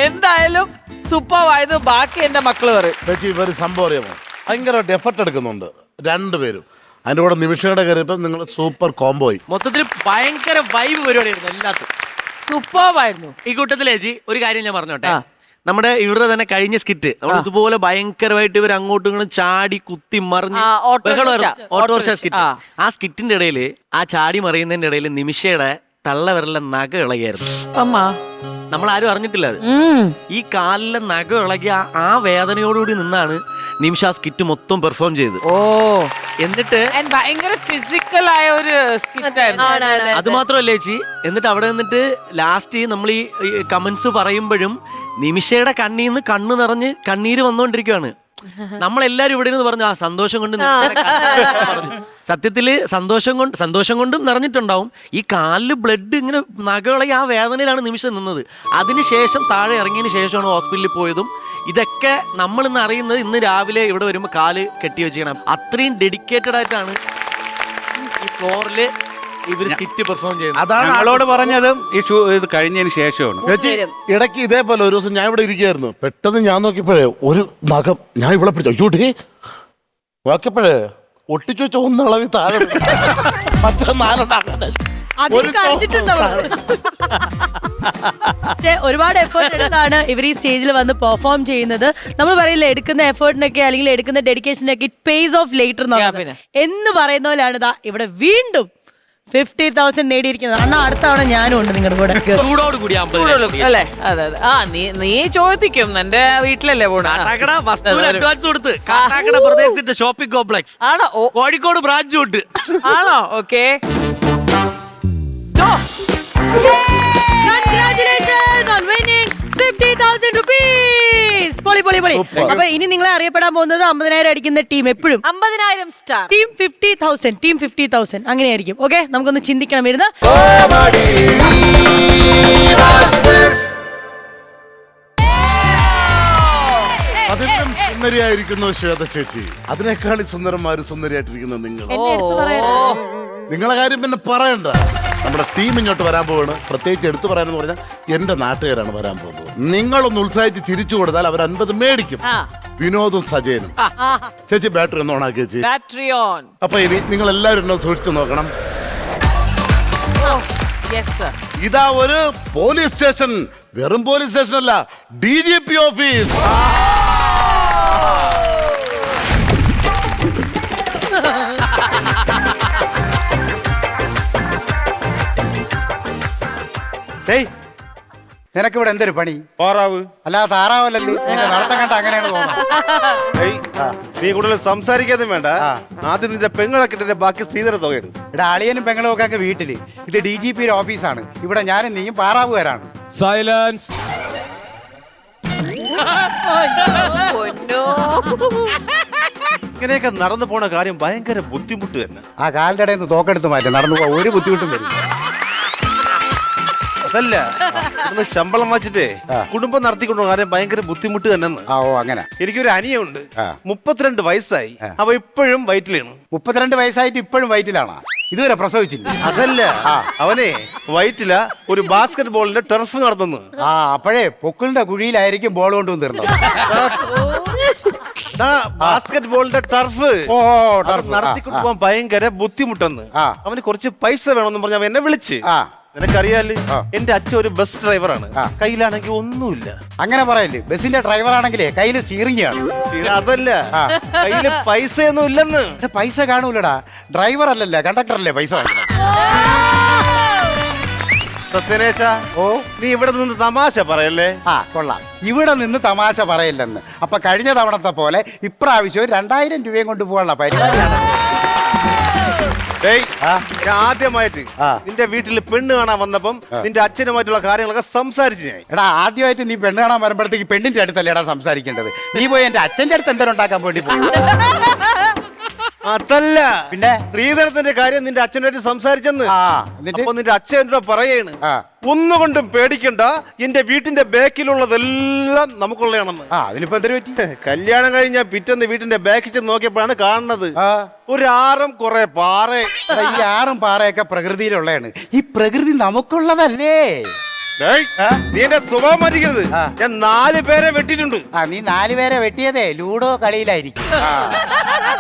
എന്തായാലും സൂപ്പറായത്. ബാക്കി എന്റെ മക്കള് പറയും. ചേച്ചി ഇവര് സംഭവം അറിയാമോ, ഭയങ്കരമായിട്ട് എഫർട്ട് എടുക്കുന്നുണ്ട് രണ്ടുപേരും. അതിന്റെ കൂടെ നിമിഷയുടെ കയറിയപ്പോ നിങ്ങൾ സൂപ്പർ കോംബോയി. മൊത്തത്തിൽ ഭയങ്കര വൈബ് പരിപാടിയായിരുന്നു എല്ലാത്തും. സൂപ്പറായിരുന്നു. ഈ കൂട്ടത്തിൽ ചേച്ചി ഒരു കാര്യം ഞാൻ പറഞ്ഞോട്ടെ, നമ്മുടെ ഇവരുടെ തന്നെ കഴിഞ്ഞ സ്കിറ്റ് നമ്മൾ ഇതുപോലെ ഭയങ്കരമായിട്ട് ഇവർ അങ്ങോട്ടും ഇങ്ങോട്ടും ചാടി കുത്തി മറിഞ്ഞ് ഓട്ടോറിക്ഷ സ്കിറ്റ്. ആ സ്കിറ്റിന്റെ ഇടയിൽ ആ ചാടി മറിയുന്നതിന്റെ ഇടയിൽ നിമിഷയുടെ തള്ളവിരലിലെ നഖ ഇളകിയായിരുന്നു. നമ്മൾ ആരും അറിഞ്ഞിട്ടില്ല അത്. ഈ കാലിലെ നഖ ഇളകിയ ആ വേദനയോടുകൂടി നിന്നാണ് നിമിഷ ആ സ്കിറ്റ് മൊത്തം പെർഫോം ചെയ്ത്. എന്നിട്ട് ഭയങ്കര ഫിസിക്കൽ ആയ ഒരു സ്കിറ്റ്. അത് മാത്രമല്ല ചേച്ചി, എന്നിട്ട് അവിടെ നിന്നിട്ട് ലാസ്റ്റ് നമ്മൾ ഈ കമന്റ്സ് പറയുമ്പോഴും നിമിഷയുടെ കണ്ണീന്ന് കണ്ണ് നിറഞ്ഞ് കണ്ണീര് വന്നുകൊണ്ടിരിക്കുകയാണ്. നമ്മളെല്ലാരും ഇവിടെ നിന്ന് പറഞ്ഞു ആ സന്തോഷം കൊണ്ട് പറഞ്ഞു. സത്യത്തില് സന്തോഷം കൊണ്ടും നിറഞ്ഞിട്ടുണ്ടാവും. ഈ കാലില് ബ്ലഡ് ഇങ്ങനെ നഖകളെ ആ വേദനയിലാണ് നിമിഷം നിന്നത്. അതിനുശേഷം താഴെ ഇറങ്ങിയതിന് ശേഷമാണ് ഹോസ്പിറ്റലിൽ പോയതും. ഇതൊക്കെ നമ്മൾ ഇന്ന് അറിയുന്നത് ഇന്ന് രാവിലെ ഇവിടെ വരുമ്പോൾ കാല് കെട്ടി വെച്ചിരിക്കണം. അത്രയും ഡെഡിക്കേറ്റഡ് ആയിട്ടാണ് ഈ ഫ്ലോറില് ഇവർ കിറ്റ് പെർഫോം ചെയ്യുന്നത്. അതാണ് ആളോട് പറഞ്ഞതും ഈ ഷൂ ഇത് കഴിഞ്ഞതിന് ശേഷമാണ്. ചേച്ചി ഇടയ്ക്ക് ഇതേപോലെ ഒരു ദിവസം ഞാൻ ഇവിടെ ഇരിക്കുകയായിരുന്നു. പെട്ടെന്ന് ഞാൻ നോക്കിയപ്പോഴേ ഒരു നഖം ഞാൻ ഇവിടെ പിടിച്ചു. അയ്യോട്ടേ നോക്കിയപ്പോഴേ ഒട്ടിച്ചു വെച്ച ഒന്നളവി താഴെ മറ്റേ ഒരുപാട് എഫേർട്ട് എടുത്താണ് ഇവർ ഈ സ്റ്റേജിൽ വന്ന് പെർഫോം ചെയ്യുന്നത്. നമ്മൾ പറയില്ല എടുക്കുന്ന എഫേർട്ടിനൊക്കെ അല്ലെങ്കിൽ എടുക്കുന്ന ഡെഡിക്കേഷനൊക്കെ ഇറ്റ് പേസ് ഓഫ് ലേറ്റർ എന്ന് പറയുന്ന പോലെയാണ് ഇതാ ഇവിടെ വീണ്ടും 50,000 നേടിയിരിക്കുന്നത്. അണ്ണാ അടുത്ത തവണ ഞാനും ഉണ്ട് നിങ്ങളുടെ കൂടെ. ചൂടോട് കൂടി അല്ലേ? അതെ അതെ. ആ നീ ചോദിക്കും, എന്റെ വീട്ടിലല്ലേ പോണ. അഡ്വാൻസ് കൊടുത്ത് കാട്ടാക്കട പ്രദേശത്തിന്റെ ഷോപ്പിംഗ് കോംപ്ലക്സ് ആണോ? കോഴിക്കോട് ബ്രാഞ്ച് ഉണ്ട്. ആണോ? Okay. Congratulations on winning 50,000 rupees. പൊളി. അപ്പൊ ഇനി നിങ്ങളെ അറിയപ്പെടാൻ പോകുന്നത് 50,000 അടിക്കുന്ന ടീം. എപ്പോഴും 50,000 സ്റ്റാർ ടീം 50,000 അങ്ങനെയായിരിക്കും. ഓക്കെ, നമുക്കൊന്ന് ചിന്തിക്കണം ഇരുന്ന്. അതിലും സുന്ദരിയായിരിക്കുന്നു ശ്വേത ചേച്ചി. അതിനേക്കാളും സുന്ദരന്മാരും സുന്ദരിയായിട്ടിരിക്കുന്നു നിങ്ങൾ. നിങ്ങളെ കാര്യം പിന്നെ പറയണ്ട. നമ്മുടെ ടീം ഇങ്ങോട്ട് വരാൻ പോവാണ്. പ്രത്യേകിച്ച് എടുത്തു പറയാനെന്ന് പറഞ്ഞാൽ എന്റെ നാട്ടുകാരാണ് വരാൻ പോകുന്നത്. നിങ്ങളൊന്ന് ഉത്സാഹിച്ച് ചിരിച്ചു കൊടുത്താൽ അവർ 50 മേടിക്കും. വിനോദും സജയനും. ചേച്ചി ബാറ്ററി ഒന്ന് ഓണാക്കി ചേച്ചി. Battery on. അപ്പൊ ഇനി നിങ്ങൾ എല്ലാവരും എന്നെ സൂക്ഷിച്ചു നോക്കണം. ഇതാ ഒരു പോലീസ് സ്റ്റേഷൻ. വെറും പോലീസ് സ്റ്റേഷൻ അല്ല, DGP ഓഫീസ്. നിനക്കിവിടെ എന്തൊരു പണി? പാറാവ് അല്ല താറാവല്ലല്ലോ. നടത്തം കണ്ട അങ്ങനെയാണ് തോന്നുന്നത്. നീ കൂടുതൽ സംസാരിക്കാതെ വേണ്ട. ആദ്യം നിന്റെ പെങ്ങളൊക്കെ ഇട്ടിട്ട് ബാക്കി സ്ത്രീധന തുകയാണ്. ഇവിടെ അളിയനും പെങ്ങളും ഒക്കെ അങ്ങ് വീട്ടില്. ഇത് DGP ഓഫീസാണ്. ഇവിടെ ഞാനും നീയും പാറാവുകാരാണ്. സൈലൻസ്. ഇങ്ങനെയൊക്കെ നടന്നു പോണ കാര്യം ഭയങ്കര ബുദ്ധിമുട്ട് തന്നെ. ആ കാലിന്റെ ഇടയിൽ നിന്ന് തോക്കെടുത്ത് മാറ്റാം. നടന്നു പോവാ, ഒരു ബുദ്ധിമുട്ടും വരും. അതല്ല, ശമ്പളം വെച്ചിട്ടേ കുടുംബം നടത്തിക്കൊണ്ടു കാര്യം ഭയങ്കര ബുദ്ധിമുട്ട് തന്നെ. അങ്ങനെ എനിക്കൊരു അനിയുണ്ട്, 32 വയസ്സായി. അവ ഇപ്പോഴും വയറ്റിലാണ്. 32 വയസ്സായിട്ട് ഇപ്പോഴും വയറ്റിലാണ്. ഇതുവരെ പ്രസവിച്ചില്ല. അതല്ല, അവനെ വയറ്റില ഒരു ബാസ്കറ്റ് ബോളിന്റെ ടർഫ് നടത്തുന്നു. അപ്പോഴേ പൊക്കിളിന്റെ കുഴിയിലായിരിക്കും ബോൾ കൊണ്ടുവന്നിരുന്നത്. ബാസ്കറ്റ് ബോളിന്റെ ടർഫ് നടത്തിക്കൊണ്ടു പോകാൻ ഭയങ്കര ബുദ്ധിമുട്ടെന്ന്. അവന് കുറച്ച് പൈസ വേണമെന്ന് പറഞ്ഞ അവൻ എന്നെ വിളിച്ച്. നിനക്കറിയാല്, എന്റെ അച്ഛൻ ഒരു ബസ് ഡ്രൈവറാണ്. കയ്യിലാണെങ്കിൽ ഒന്നുമില്ല. അങ്ങനെ പറയല്ലേ, ബസിന്റെ ഡ്രൈവർ ആണെങ്കിലേ കയ്യില് സ്റ്റീറിംഗ് ആണ്. അതല്ല, കയ്യില് പൈസയൊന്നും ഇല്ലെന്ന്. പൈസ കാണൂലടാ, ഡ്രൈവർ അല്ലല്ലേ, കണ്ടക്ടർ അല്ലേ പൈസ. നീ ഇവിടെ നിന്ന് തമാശ പറയല്ലേ? കൊള്ളാം, ഇവിടെ നിന്ന് തമാശ പറയില്ലെന്ന്. അപ്പൊ കഴിഞ്ഞ തവണത്തെ പോലെ ഇപ്രാവശ്യം 2000 രൂപയും കൊണ്ട് പോകാനുള്ള പരിപാടിയാണ്. ഞാൻ ആദ്യമായിട്ട് നിന്റെ വീട്ടിൽ പെണ്ണ് കാണാൻ വന്നപ്പം നിന്റെ അച്ഛനുമായിട്ടുള്ള കാര്യങ്ങളൊക്കെ സംസാരിച്ചു ഞാൻ. എടാ ആദ്യമായിട്ട് നീ പെണ്ണ് കാണാൻ വരുമ്പോഴത്തേക്ക് പെണ്ണിന്റെ അടുത്തല്ലേ എടാ സംസാരിക്കേണ്ടത്. നീ പോയി എന്റെ അച്ഛന്റെ അടുത്ത് എന്തെങ്കിലും ഉണ്ടാക്കാൻ വേണ്ടി പോകും. അതല്ല, പിന്നെ ശ്രീധരത്തിന്റെ കാര്യം നിന്റെ അച്ഛനായിട്ട് സംസാരിച്ചെന്ന്. എന്നിട്ട് അപ്പൊ നിന്റെ അച്ഛൻ എന്നോട് പറയാണ്, ഒന്നുകൊണ്ടും പേടിക്കണ്ട, എന്റെ വീട്ടിന്റെ ബാക്കിലുള്ളതെല്ലാം നമുക്കുള്ളതാണെന്ന്. അതിനിപ്പോ എന്തൊരു പറ്റി? കല്യാണം കഴിഞ്ഞ പിറ്റേന്ന് വീട്ടിന്റെ ബാക്കിൽ ചെന്ന് നോക്കിയപ്പോഴാണ് കാണുന്നത് ഒരു ആറും കുറെ പാറ. ഈ ആറും പാറയൊക്കെ പ്രകൃതിയിലുള്ളതാണ്. ഈ പ്രകൃതി നമുക്കുള്ളതല്ലേ. നീ എന്റെ സ്വഭാവം മാറ്റിക്കരുത്. ഞാൻ 4 പേരെ വെട്ടിയിട്ടുണ്ട്. നീ 4 പേരെ വെട്ടിയതേ ലൂഡോ കളിയിലായിരിക്കും.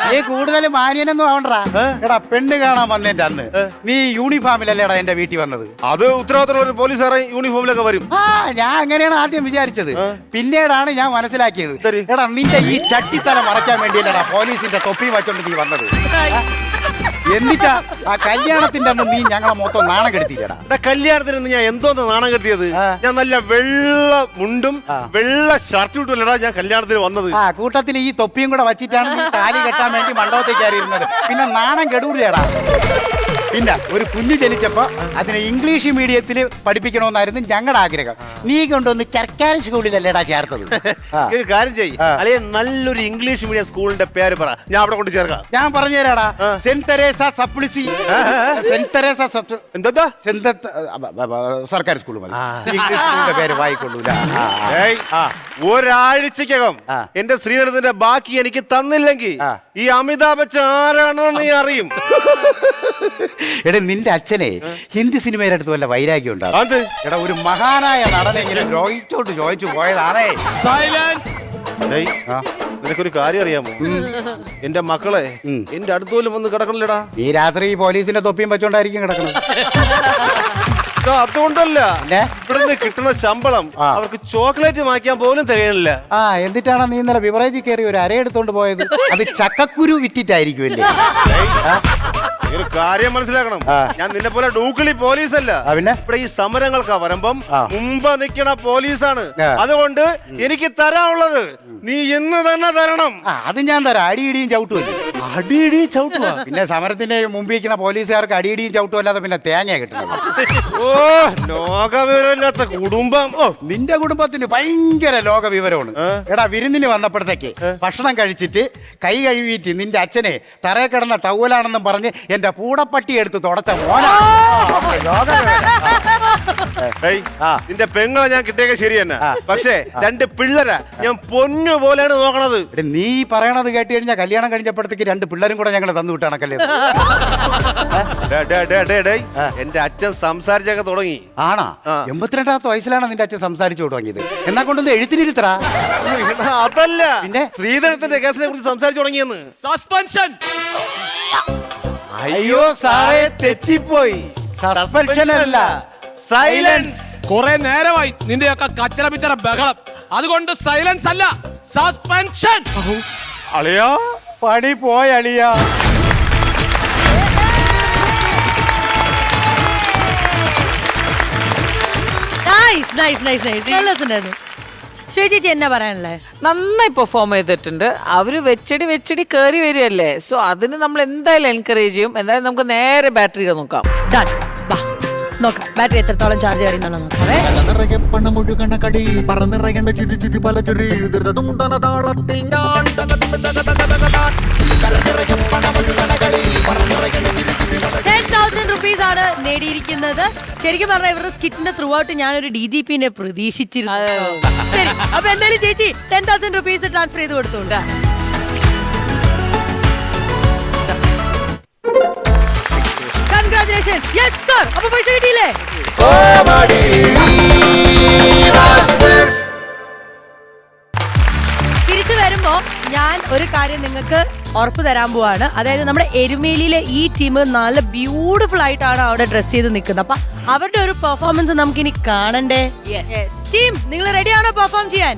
നീ കൂടുതൽ മാന്യനൊന്നും ആവണ്ടാ. എടാ പെണ്ണ് കാണാൻ വന്നേന്റെ അന്ന് നീ യൂണിഫോമിലല്ലേടാ എന്റെ വീട്ടിൽ വന്നത്. അത് ഉത്തരവാദിത്തമുള്ള ഒരു പോലീസുകാരെ യൂണിഫോമിലൊക്കെ വരും. ഞാൻ അങ്ങനെയാണ് ആദ്യം വിചാരിച്ചത്. പിന്നീടാണ് ഞാൻ മനസ്സിലാക്കിയത്. എടാ നിന്റെ ഈ ചട്ടിത്തല മറയ്ക്കാൻ വേണ്ടിയല്ലടാ പോലീസിന്റെ തൊപ്പി വച്ചോണ്ട് നീ വന്നത്. എന്നിട്ടാ ആ കല്യാണത്തിന്റെ അന്ന് നീ ഞങ്ങളെ മൊത്തം നാണം കെടുത്തില്ലടാ. കല്യാണത്തിന് ഞാൻ എന്തോന്ന് നാണം കെടുത്തിയത്? ഞാൻ നല്ല വെള്ള മുണ്ടും വെള്ള ഷർട്ട് ഇട്ടല്ലടാ ഞാൻ കല്യാണത്തിന് വന്നത്. കൂട്ടത്തിൽ ഈ തൊപ്പിയും കൂടെ വച്ചിട്ടാണ് നീ താലി കെട്ടാൻ വേണ്ടി മണ്ഡപത്തിൽ കയറിയിരുന്നത്. പിന്നെ നാണം കെടൂലടാ. പിന്നെ ഒരു കുഞ്ഞ് ജനിച്ചപ്പോ അതിനെ ഇംഗ്ലീഷ് മീഡിയത്തിൽ പഠിപ്പിക്കണമെന്നായിരുന്നു ഞങ്ങളുടെ ആഗ്രഹം. നീ കൊണ്ടുവന്ന് സർക്കാർ സ്കൂളിലല്ലേടാ ചേർത്തത്. ഒരു കാര്യം ചെയ്യ്, അല്ലെ നല്ലൊരു ഇംഗ്ലീഷ് മീഡിയം സ്കൂളിന്റെ പേര് പറ, ഞാൻ അവിടെ കൊണ്ട് ചേർക്കാം. ഞാൻ പറഞ്ഞു തരാടാ. സെന്റ് തെരേസ സപ്ലിസി. സെന്റ് തെരേസ എന്താ സർക്കാർ സ്കൂൾ മതി. ഇംഗ്ലീഷ് സ്കൂളിന്റെ പേര് വായിക്കൊള്ളൂല. ഒരാഴ്ചക്കകം എന്റെ ശ്രീധരത്തിന്റെ ബാക്കി എനിക്ക് തന്നില്ലെങ്കിൽ ഈ അമിതാഭ് ബച്ചൻ ആരാണെന്ന് നീ അറിയും. എടാ നിന്റെ അച്ഛനെ ഹിന്ദി സിനിമയുടെ അടുത്ത് വല്ല വൈരാഗ്യം ഉണ്ടാവും. എടാ ഒരു മഹാനായ നടനെങ്കിലും രോഹിച്ചോട്ട് ചോദിച്ചു പോയതാണേ. നിനക്കൊരു കാര്യം അറിയാമോ? എന്റെ മക്കളെ എന്റെ അടുത്ത് പോലും വന്ന് കിടക്കണില്ലടാ. ഈ രാത്രി പോലീസിന്റെ തൊപ്പിയും വെച്ചോണ്ടായിരിക്കും കിടക്കുന്നത്. അതുകൊണ്ടല്ല, ഇവിടുന്ന് കിട്ടുന്ന ശമ്പളം അവർക്ക് ചോക്ലേറ്റ് വാങ്ങിക്കാൻ പോലും തികയണില്ല. എന്നിട്ടാണ് നീ ഇന്നലെ ബിവറേജിൽ കയറി ഒരു അരയെടുത്തോണ്ട് പോയത്? അത് ചക്കക്കുരു വിറ്റിട്ടായിരിക്കുമല്ലേ? ഒരു കാര്യം മനസ്സിലാക്കണം, ഞാൻ നിന്നെ പോലെ ഡൂക്കിളി പോലീസല്ല. പിന്നെ ഇവിടെ ഈ സമരങ്ങൾക്ക് വരുമ്പം മുമ്പ് നിൽക്കണ പോലീസാണ്. അതുകൊണ്ട് എനിക്ക് തരാനുള്ളത് നീ ഇന്ന് തന്നെ തരണം. അത് ഞാൻ തരാം. അടിയിടിയും ചവിട്ടുമല്ലേ? അടിയിടിയും ചവിട്ടുക? പിന്നെ സമരത്തിന്റെ മുമ്പിൽ നിൽക്കുന്ന പോലീസുകാർക്ക് അടിയിടിയും ചവിട്ടും അല്ലാതെ പിന്നെ തേങ്ങ കിട്ടുന്നത്. ഓ ലോകവിവരമില്ലാത്ത കുടുംബം. നിന്റെ കുടുംബത്തിന് ഭയങ്കര ലോകവിവരമാണ്. എടാ വിരുന്നിന് വന്നപ്പോഴത്തേക്ക് ഭക്ഷണം കഴിച്ചിട്ട് കൈ കഴുകിയിട്ട് നിന്റെ അച്ഛനെ തറയെ കിടന്ന ടൗവലാണെന്നും പറഞ്ഞ് എന്റെ പൂടപ്പട്ടി എടുത്ത് തുടച്ച മോനാ. നിന്റെ പെങ്ങളെ ഞാൻ കിട്ടിയൊക്കെ ശരി തന്നെ, പക്ഷേ 2 പിള്ളേരാ ഞാൻ പൊന്നു പോലെയാണ് നോക്കണത്. നീ പറയണത് കേട്ട് കഴിഞ്ഞാൽ കല്യാണം കഴിഞ്ഞപ്പോഴത്തേക്ക് 2 പിള്ളേരും കൂടെ ഞങ്ങളെ തന്നു വിട്ടാണക്കല്ലേ. എന്റെ അച്ഛൻ സംസാരിച്ചൊക്കെ തുടങ്ങി. ആണാ? 82ാമത്തെ വയസ്സിലാണ് നിന്റെ അച്ഛൻ സംസാരിച്ചു തുടങ്ങിയത്. എന്നാ കൊണ്ടൊന്ന് എഴുത്തിനിരുത്തറാ. അതല്ല, പിന്നെ ശ്രീധരത്തിന്റെ കേസിനെ കുറിച്ച് സംസാരിച്ചു തുടങ്ങിയെന്ന്. സസ്പെൻഷൻ. അയ്യോ സാറേ തെറ്റിപ്പോയി. സസ്പെൻഷൻ അല്ല, സൈലൻസ്. കുറെ നേരമായി നിന്റെയൊക്കെ കച്ചറ പിച്ചറ ബഹളം. അതുകൊണ്ട് സൈലൻസ് അല്ല, സസ്പെൻഷൻ. അളിയാ പണി പോയ അളിയാ. ചേച്ചി എന്നാ പറയാനല്ലേ? നന്നായി പെർഫോം ചെയ്തിട്ടുണ്ട്. അവര് വെച്ചടി കയറി വരികയല്ലേ. സോ അതിന് നമ്മൾ എന്തായാലും എൻകറേജ് ചെയ്യും. എന്തായാലും നമുക്ക് നേരെ ബാറ്ററി നോക്കാം. നോക്കാം ബാറ്ററി എത്രത്തോളം ചാർജ് കയറിയെന്നുള്ള നോക്കാവേ. പണമൊഴുകണ കടി പറന്നിറയേണ്ട ചുരി ചുരി പല ചുരി താളത്തിൽ ഞാൻ 10,000 rupees ആണ് നേടിയിരിക്കുന്നത്. ശരിക്കും പറഞ്ഞാൽ ഇവരുടെ സ്കിറ്റിന്റെ ത്രൂ ഔട്ട് ഞാനൊരു DGPനെ പ്രതീക്ഷിച്ചിരുന്നു. ശരി, അപ്പൊ എന്തായാലും ചേച്ചി 10,000 rupees ട്രാൻസ്ഫർ ചെയ്ത് കൊടുത്തോണ്ട്. കൺഗ്രാറ്റുലേഷൻ. Yes sir. അപ്പൊ പൈസ കിട്ടിയില്ലേ? തിരിച്ചു വരുമ്പോ ഞാൻ ഒരു കാര്യം നിങ്ങൾക്ക് ഉറപ്പ് തരാൻ പോവാണ്. അതായത് നമ്മുടെ എരുമേലിയിലെ ഈ ടീം നല്ല ബ്യൂട്ടിഫുൾ ആയിട്ടാണ് അവിടെ ഡ്രസ് ചെയ്ത് നിൽക്കുന്നത്. അപ്പൊ അവരുടെ ഒരു പെർഫോമൻസ് നമുക്ക് ഇനി കാണണ്ടേ? ടീം നിങ്ങൾ റെഡിയാണോ പെർഫോം ചെയ്യാൻ?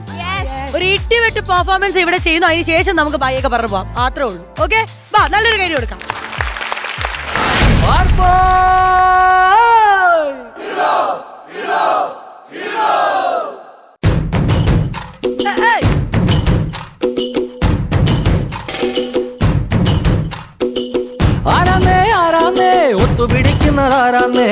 ഒരു ഇട്ടിവെട്ട് പെർഫോമൻസ് ഇവിടെ ചെയ്യുന്നു. അതിന് ശേഷം നമുക്ക് ബൈയൊക്കെ പറഞ്ഞു പോവാം. അത്രേ ഉള്ളൂ. ഓക്കെ, വാ നല്ലൊരു കാര്യം കൊടുക്കാം. ആരാന്നേ ഒത്തുപിടിക്കുന്നതാരാന്നേ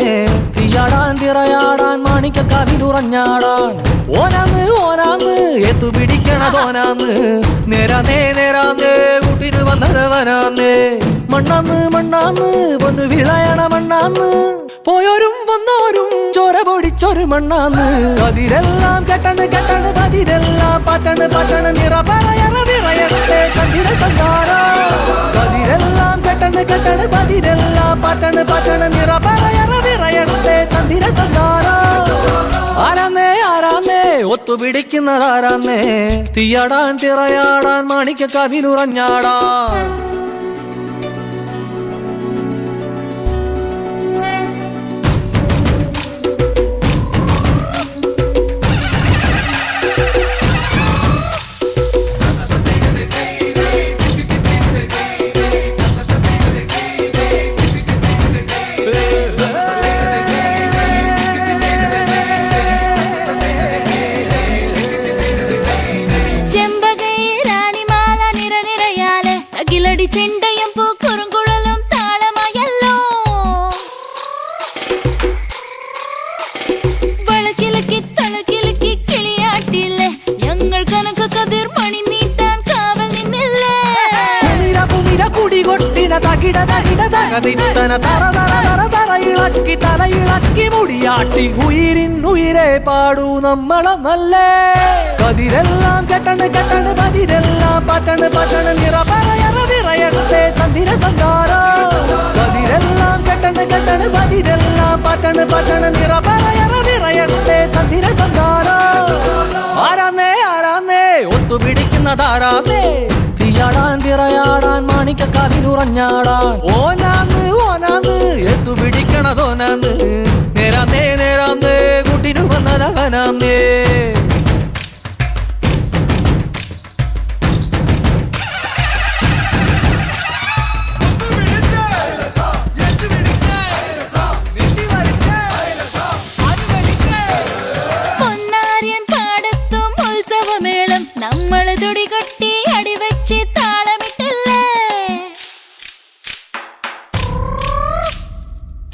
തീയാടാൻ തിറയാടാൻ മാണിക്കക്കാവിലുറഞ്ഞാടാൻ ഓനാന്ന് ഓനാന്ന് എത്തുപിടിക്കണതോനാന്ന് നേരാന്നേ നേരാന്നേ കൂട്ടിന് വന്നതവനാന്നേ മണ്ണാന്ന് മണ്ണാന്ന് പൊന്നു വിളയണ മണ്ണാന്ന് പോയോരും വന്നോരും ചോര പൊടിച്ചൊരു മണ്ണാന്ന് പതിരെല്ലാം കെട്ടണ് കെട്ടണ് പതിരെല്ലാം പട്ടണ് പട്ടണ് നിറ പറയണ നിറയട്ടെ കണ്ടിര തന്നാരോ പതിരെല്ലാം കെട്ടണ് കെട്ടണ് പതിരെല്ലാം പട്ടണ് പട്ടണ് നിറ പറയണ നിറയട്ടെ കണ്ടിര തന്നാരോ ആരാന്നേ ആരാന്നേ ഒത്തുപിടിക്കുന്നതാരാന്നേ തീയാടാൻ തിറയാടാൻ മാണിക്കക്കാവിലുറഞ്ഞാടാൻ ചെണ്ടയും പൂക്കുറും കുഴലും താളമായല്ലോ വളക്കിലക്കി തളക്കിലക്കി കിളിയാട്ടില്ലേ ഞങ്ങൾ കനക കതിർ മണി നീട്ടാൻ കാവൽ നിന്നില്ലേ കുടികൊട്ടിന തകിട തകിട തകതിത്തന തറ തറ തറ തറയിളക്കി തലയിളക്കി മുടിയാട്ടി ഉയിരിൻ ഉയിരെ പാടൂ നമ്മളെ നല്ലേ കതിരെല്ലാം കെട്ടണ് കെട്ടണ് പതിരെല്ലാം പട്ടണ് പട്ടണ് നിറ പറയണ നിറയട്ടെ തന്തിര തന്നാരോ കതിരെല്ലാം കെട്ടണ് കെട്ടണ് പതിരെല്ലാം പട്ടണ് പട്ടണ് നിറ പറയണ നിറയട്ടെ തന്തിര തന്നാരോ ആരാന്നേ ആരാന്നേ ഒത്തുപിടിക്കുന്നതാരാന്നേ തീയാടാൻ തിറയാടാൻ മാണിക്കക്കാവിലുറഞ്ഞാടാൻ ഓനാന്ന് ഓനാന്ന് എത്തുപിടിക്കണതോനാന്ന് നേരാന്നേ നേരാന്നേ കുട്ടിനു വന്നതവനാന്നേ പൊന്നാര്യൻ പാടത്തും ഉത്സവമേളം നമ്മള് തുടികൊട്ടി അടിവെച്ച് താളമിട്ടില്ലേ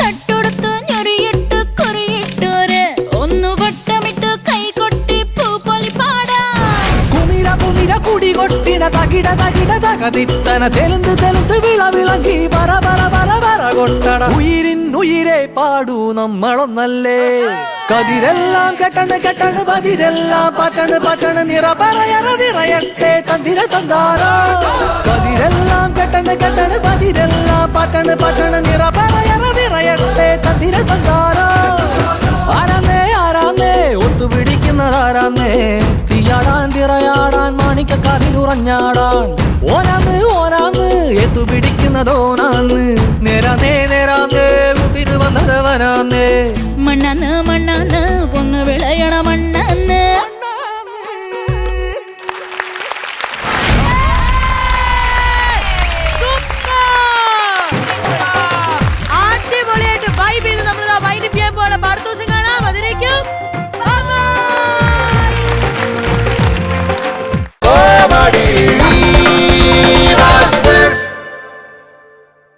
തട്ടുടുത്തു ഞൊറിയിട്ടു കുറിയിട്ടോര് ഒന്നു വട്ടമിട്ടു കൈകൊട്ടി പൂപ്പൊലി പാടാ കുമിര കുമിര കുടികൊട്ടിന തകിട തകിട തകതിത്തന തെലുന്ത് തെലുന്ത് വിളവിളങ്ങി പറ പറ പറ പറ കൊട്ടട ഉയിരിൻ ഉയിരെ പാടൂ നമ്മളൊന്നല്ലേ കതിരെല്ലാം കെട്ടണ് കെട്ടണ് പതിരെല്ലാം പട്ടണ് പട്ടണ് നിറ പറയണ നിറയട്ടെ തന്തിര തന്നാരോ കതിരെല്ലാം കെട്ടണ് കെട്ടണ് പതിരെല്ലാം പട്ടണ് പട്ടണ് നിറ പറയണ നിറയട്ടെ തന്തിര തന്നാരോ ആരാന്നേ ആരാന്നേ ഒത്തുപിടിക്കുന്നതാരാന്നേ തീയാടാൻ തിറയാടാൻ മാണിക്കക്കാവിലുറഞ്ഞാടാൻ ഓനാന്ന് ഓനാന്ന് എത്തുപിടിക്കുന്നതോനാന്ന്